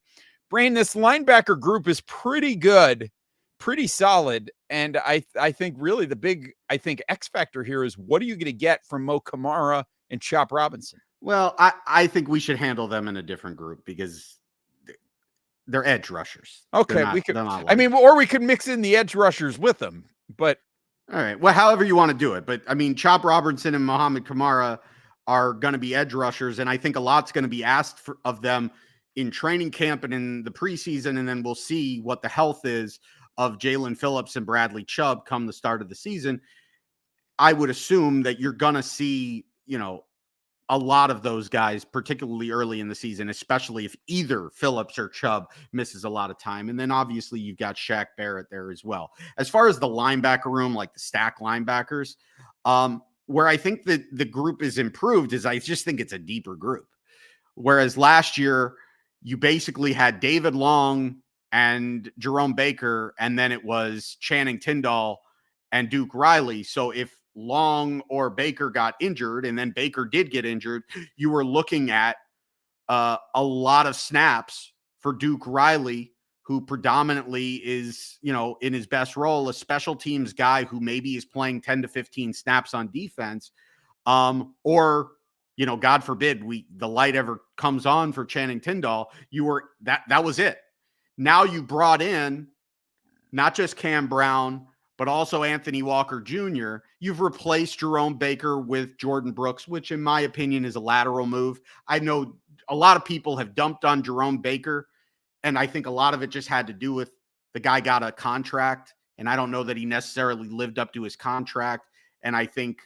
Brain, this linebacker group is pretty good, pretty solid. And I think really the big, X factor here is, what are you going to get from Mo Kamara and Chop Robinson? Well, I think we should handle them in a different group because they're edge rushers. Okay, we could. I mean, or we could mix in the edge rushers with them. But all right, well, however you want to do it. But I mean, Chop Robinson and Muhammad Kamara are going to be edge rushers, and I think a lot's going to be asked of them in training camp and in the preseason, and then we'll see what the health is of Jalen Phillips and Bradley Chubb come the start of the season. I would assume that you're going to see, a lot of those guys, particularly early in the season, especially if either Phillips or Chubb misses a lot of time. And then obviously you've got Shaq Barrett there as well. As far as the linebacker room, like the stack linebackers, where I think that the group is improved is I just think it's a deeper group. Whereas last year, you basically had David Long and Jerome Baker, and then it was Channing Tindall and Duke Riley. So if Long or Baker got injured, and then Baker did get injured, you were looking at a lot of snaps for Duke Riley, who predominantly is, in his best role, a special teams guy who maybe is playing 10 to 15 snaps on defense. Or, God forbid the light ever comes on for Channing Tindall, that was it. Now you brought in not just Cam Brown, but also Anthony Walker Jr. You've replaced Jerome Baker with Jordan Brooks, which in my opinion is a lateral move. I know a lot of people have dumped on Jerome Baker, and I think a lot of it just had to do with the guy got a contract, and I don't know that he necessarily lived up to his contract. And I think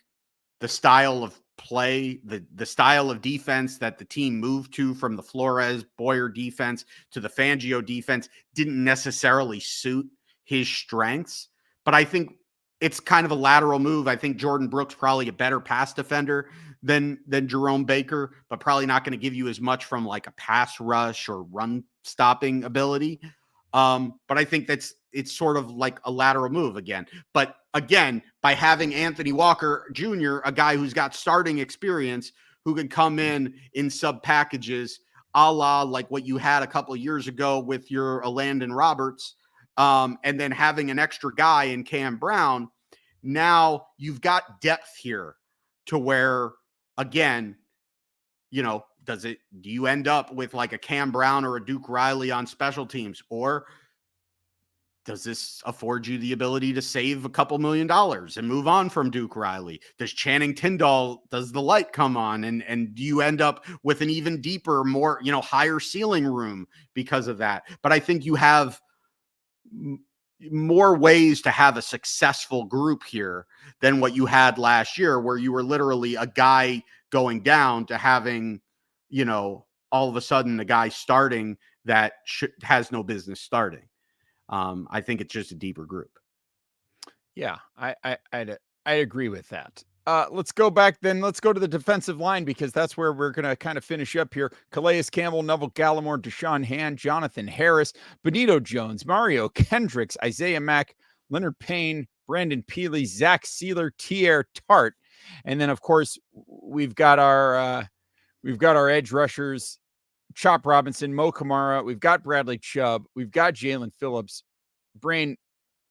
the style of play, the style of defense that the team moved to from the Flores Boyer defense to the Fangio defense didn't necessarily suit his strengths. But I think it's kind of a lateral move. I think Jordan Brooks probably a better pass defender than Jerome Baker, but probably not going to give you as much from like a pass rush or run stopping ability. But I think it's sort of like a lateral move again. But again, by having Anthony Walker Jr., a guy who's got starting experience, who can come in sub packages, a la like what you had a couple of years ago with your Landon Roberts, and then having an extra guy in Cam Brown, now you've got depth here to where, again, do you end up with like a Cam Brown or a Duke Riley on special teams? Or does this afford you the ability to save a couple $1 million and move on from Duke Riley? Does Channing Tindall, does the light come on? And do you end up with an even deeper, more, higher ceiling room because of that? But I think you have more ways to have a successful group here than what you had last year, where you were literally a guy going down to having, all of a sudden a guy starting that has no business starting. I think it's just a deeper group. Yeah, I agree with that. Let's go back then. Let's go to the defensive line, because that's where we're going to kind of finish up here. Calais Campbell, Neville Gallimore, Deshaun Hand, Jonathan Harris, Benito Jones, Mario Kendricks, Isaiah Mack, Leonard Payne, Brandon Peely, Zach Sealer, Tier Tart. And then, of course, we've got our edge rushers, Chop Robinson, Mo Kamara. We've got Bradley Chubb. We've got Jalen Phillips. Brain,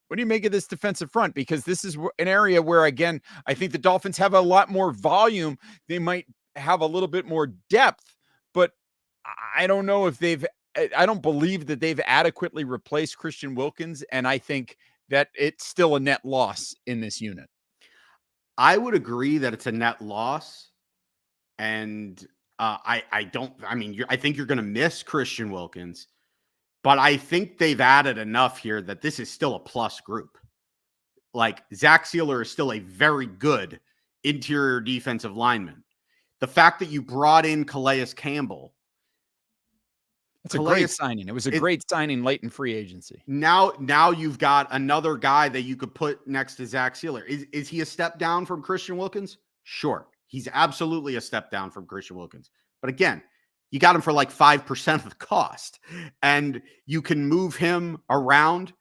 what do you make of this defensive front? Because this is an area where, again, I think the Dolphins have a lot more volume. They might have a little bit more depth, but I don't know if I don't believe that they've adequately replaced Christian Wilkins. And I think that it's still a net loss in this unit. I would agree that it's a net loss. And I think you're going to miss Christian Wilkins, but I think they've added enough here that this is still a plus group. Like, Zach Sealer is still a very good interior defensive lineman. The fact that you brought in Calais Campbell. It's a great signing. It was a great signing late in free agency. Now you've got another guy that you could put next to Zach Sealer. Is he a step down from Christian Wilkins? Sure. He's absolutely a step down from Christian Wilkins. But again, you got him for like 5% of the cost, and you can move him around.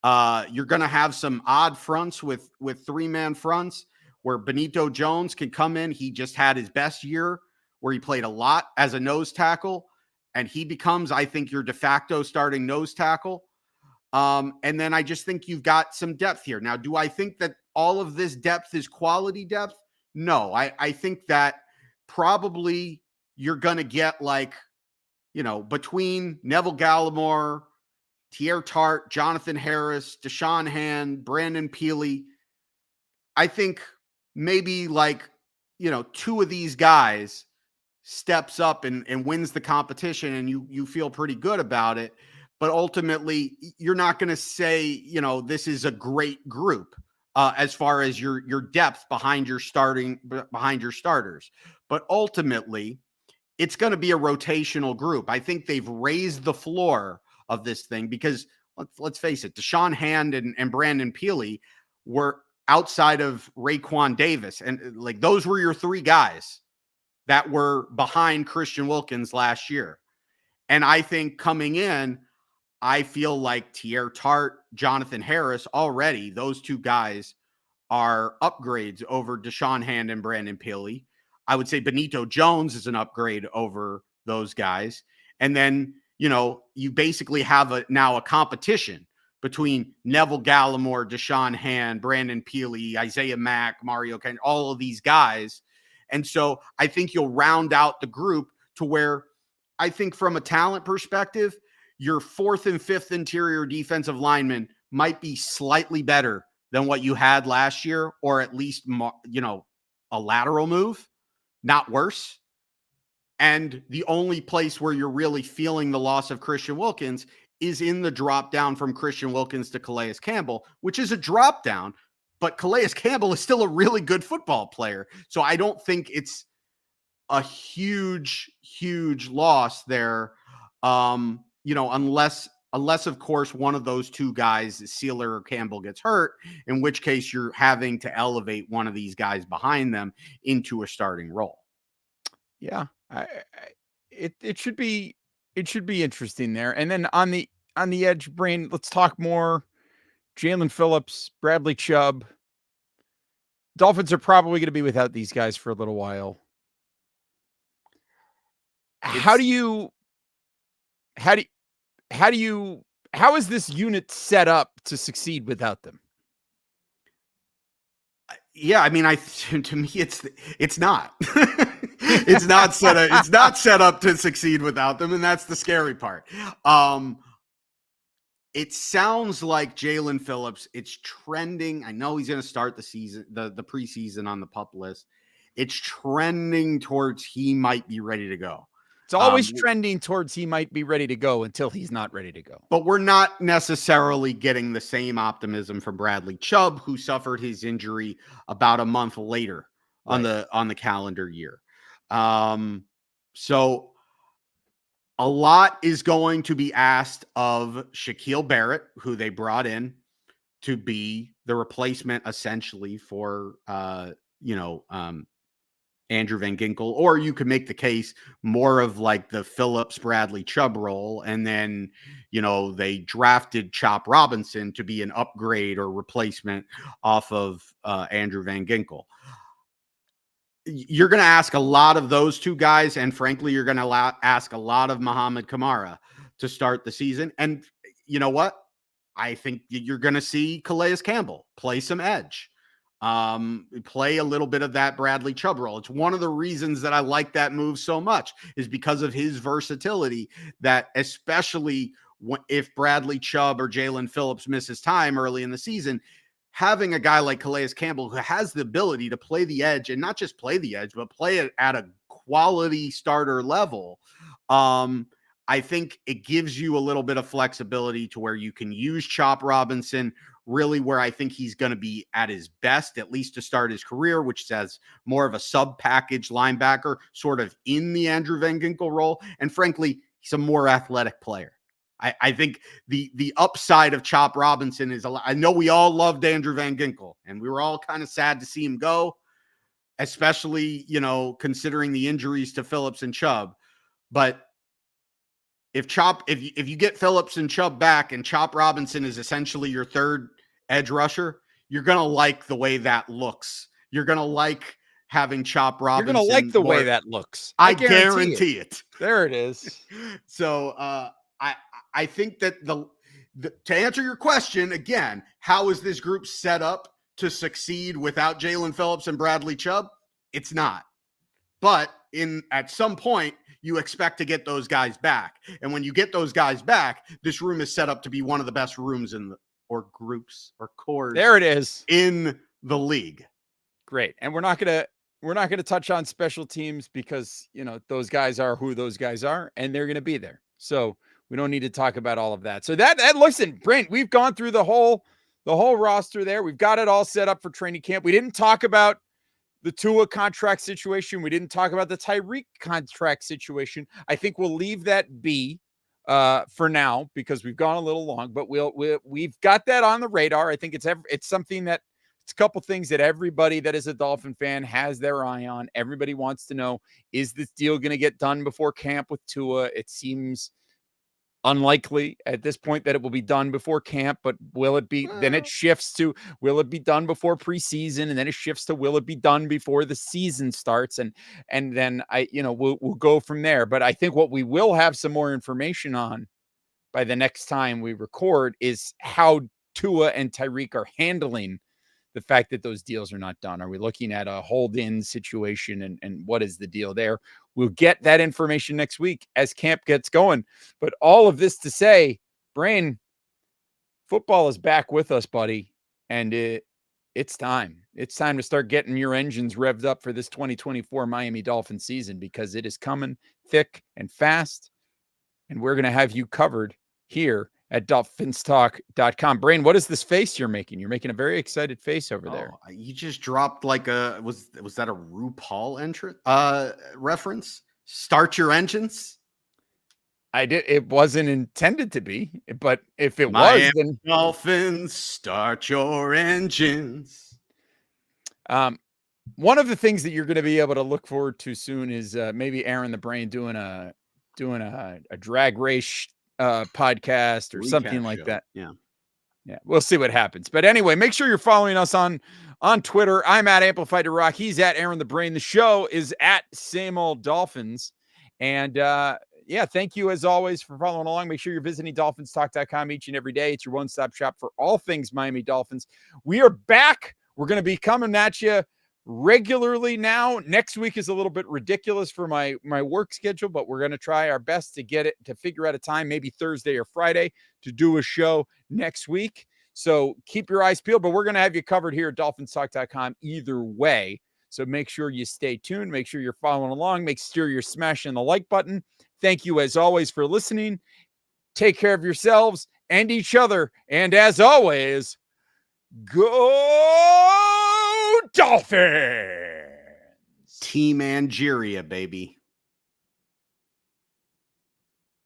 You're going to have some odd fronts with 3-man fronts where Benito Jones can come in. He just had his best year where he played a lot as a nose tackle, and he becomes, I think, your de facto starting nose tackle. And then I just think you've got some depth here. Now, do I think that all of this depth is quality depth? No, I think that probably you're going to get between Neville Gallimore, Tier Tart, Jonathan Harris, Deshaun Hand, Brandon Peely. I think maybe 2 of these guys steps up and wins the competition, and you feel pretty good about it. But ultimately, you're not going to say, this is a great group. As far as your depth behind your starters. But ultimately, it's going to be a rotational group. I think they've raised the floor of this thing because let's face it, Deshaun Hand and Brandon Peely were outside of Raekwon Davis. And those were your 3 guys that were behind Christian Wilkins last year. And I think coming in, I feel like Tier Tart, Jonathan Harris, already those 2 guys are upgrades over Deshaun Hand and Brandon Peely. I would say Benito Jones is an upgrade over those guys. And then, you basically have now a competition between Neville Gallimore, Deshaun Hand, Brandon Peely, Isaiah Mack, Mario Ken, all of these guys. And so I think you'll round out the group to where I think from a talent perspective, your 4th and 5th interior defensive linemen might be slightly better than what you had last year, or at least, a lateral move, not worse. And the only place where you're really feeling the loss of Christian Wilkins is in the drop down from Christian Wilkins to Calais Campbell, which is a drop down, but Calais Campbell is still a really good football player. So I don't think it's a huge loss there. Unless of course one of those two guys, Sealer or Campbell, gets hurt, in which case you're having to elevate one of these guys behind them into a starting role. Yeah, it should be interesting there. And then on the edge, Brain, let's talk more. Jalen Phillips, Bradley Chubb. Dolphins are probably going to be without these guys for a little while. How is this unit set up to succeed without them? Yeah, I mean, to me, it's not. It's not set up to succeed without them, and that's the scary part. It sounds like Jalen Phillips, it's trending. I know he's going to start the season, the preseason on the PUP list. It's trending towards he might be ready to go. It's always trending towards he might be ready to go until he's not ready to go. But we're not necessarily getting the same optimism from Bradley Chubb, who suffered his injury about a month later on the calendar year. So a lot is going to be asked of Shaquille Barrett, who they brought in to be the replacement essentially for, Andrew Van Ginkel, or you could make the case more of like the Phillips Bradley Chubb role. And then, they drafted Chop Robinson to be an upgrade or replacement off of Andrew Van Ginkel. You're going to ask a lot of those two guys. And frankly, you're going to ask a lot of Muhammad Kamara to start the season. And you know what? I think you're going to see Calais Campbell play some edge. Play a little bit of that Bradley Chubb role. It's one of the reasons that I like that move so much, is because of his versatility, that especially if Bradley Chubb or Jalen Phillips misses time early in the season, having a guy like Calais Campbell who has the ability to play the edge, and not just play the edge, but play it at a quality starter level. I think it gives you a little bit of flexibility to where you can use Chop Robinson really where I think he's going to be at his best, at least to start his career, which says more of a sub-package linebacker, sort of in the Andrew Van Ginkel role. And frankly, he's a more athletic player. I think the upside of Chop Robinson is a lot. I know we all loved Andrew Van Ginkel, and we were all kind of sad to see him go, especially, considering the injuries to Phillips and Chubb. But if you get Phillips and Chubb back and Chop Robinson is essentially your third edge rusher, you're going to like the way that looks. You're going to like having Chop Robinson. You're going to like the way that looks. I guarantee it. There it is. So I think that to answer your question again, how is this group set up to succeed without Jalen Phillips and Bradley Chubb? It's not. But at some point, you expect to get those guys back. And when you get those guys back, this room is set up to be one of the best rooms or groups or cores. There it is. In the league. Great. And we're not going to touch on special teams because, those guys are who those guys are and they're going to be there. So we don't need to talk about all of that. So listen, Brent, we've gone through the whole roster there. We've got it all set up for training camp. We didn't talk about the Tua contract situation. We didn't talk about the Tyreek contract situation. I think we'll leave that be for now because we've gone a little long, but we've got that on the radar. I think it's something that it's a couple things that everybody that is a Dolphin fan has their eye on. Everybody wants to know, is this deal going to get done before camp with Tua? It seems unlikely at this point that it will be done before camp, but will it be? Then it shifts to, will it be done before preseason? And then it shifts to, will it be done before the season starts? And then we'll go from there. But I think what we will have some more information on by the next time we record is how Tua and Tyreek are handling the fact that those deals are not done. Are we looking at a hold-in situation and what is the deal there? We'll get that information next week as camp gets going. But all of this to say, Brain, football is back with us, buddy. And it's time. It's time to start getting your engines revved up for this 2024 Miami Dolphins season because it is coming thick and fast. And we're going to have you covered here at dolphinstalk.com. Brain, what is this face you're making? You're making a very excited face over there. Oh, you just dropped like was that a RuPaul entrance reference? Start your engines. I did. It wasn't intended to be, but if it Miami was, then Dolphins, start your engines. One of the things that you're going to be able to look forward to soon is maybe Aaron the Brain doing a drag race podcast or Recap something like show. that. Yeah. We'll see what happens. But anyway, make sure you're following us on Twitter. I'm at Amplified to Rock. He's at Aaron the Brain. The show is at Same Old Dolphins. And thank you as always for following along. Make sure you're visiting dolphinstalk.com each and every day. It's your one-stop shop for all things Miami Dolphins. We are back. We're going to be coming at you regularly now. Next week is a little bit ridiculous for my work schedule, but we're going to try our best to figure out a time, maybe Thursday or Friday, to do a show next week. So keep your eyes peeled, but we're going to have you covered here at dolphinstalk.com either way. So make sure you stay tuned. Make sure you're following along. Make sure you're smashing the like button. Thank you as always for listening. Take care of yourselves and each other. And as always, go Dolphins! Team Angeria, baby.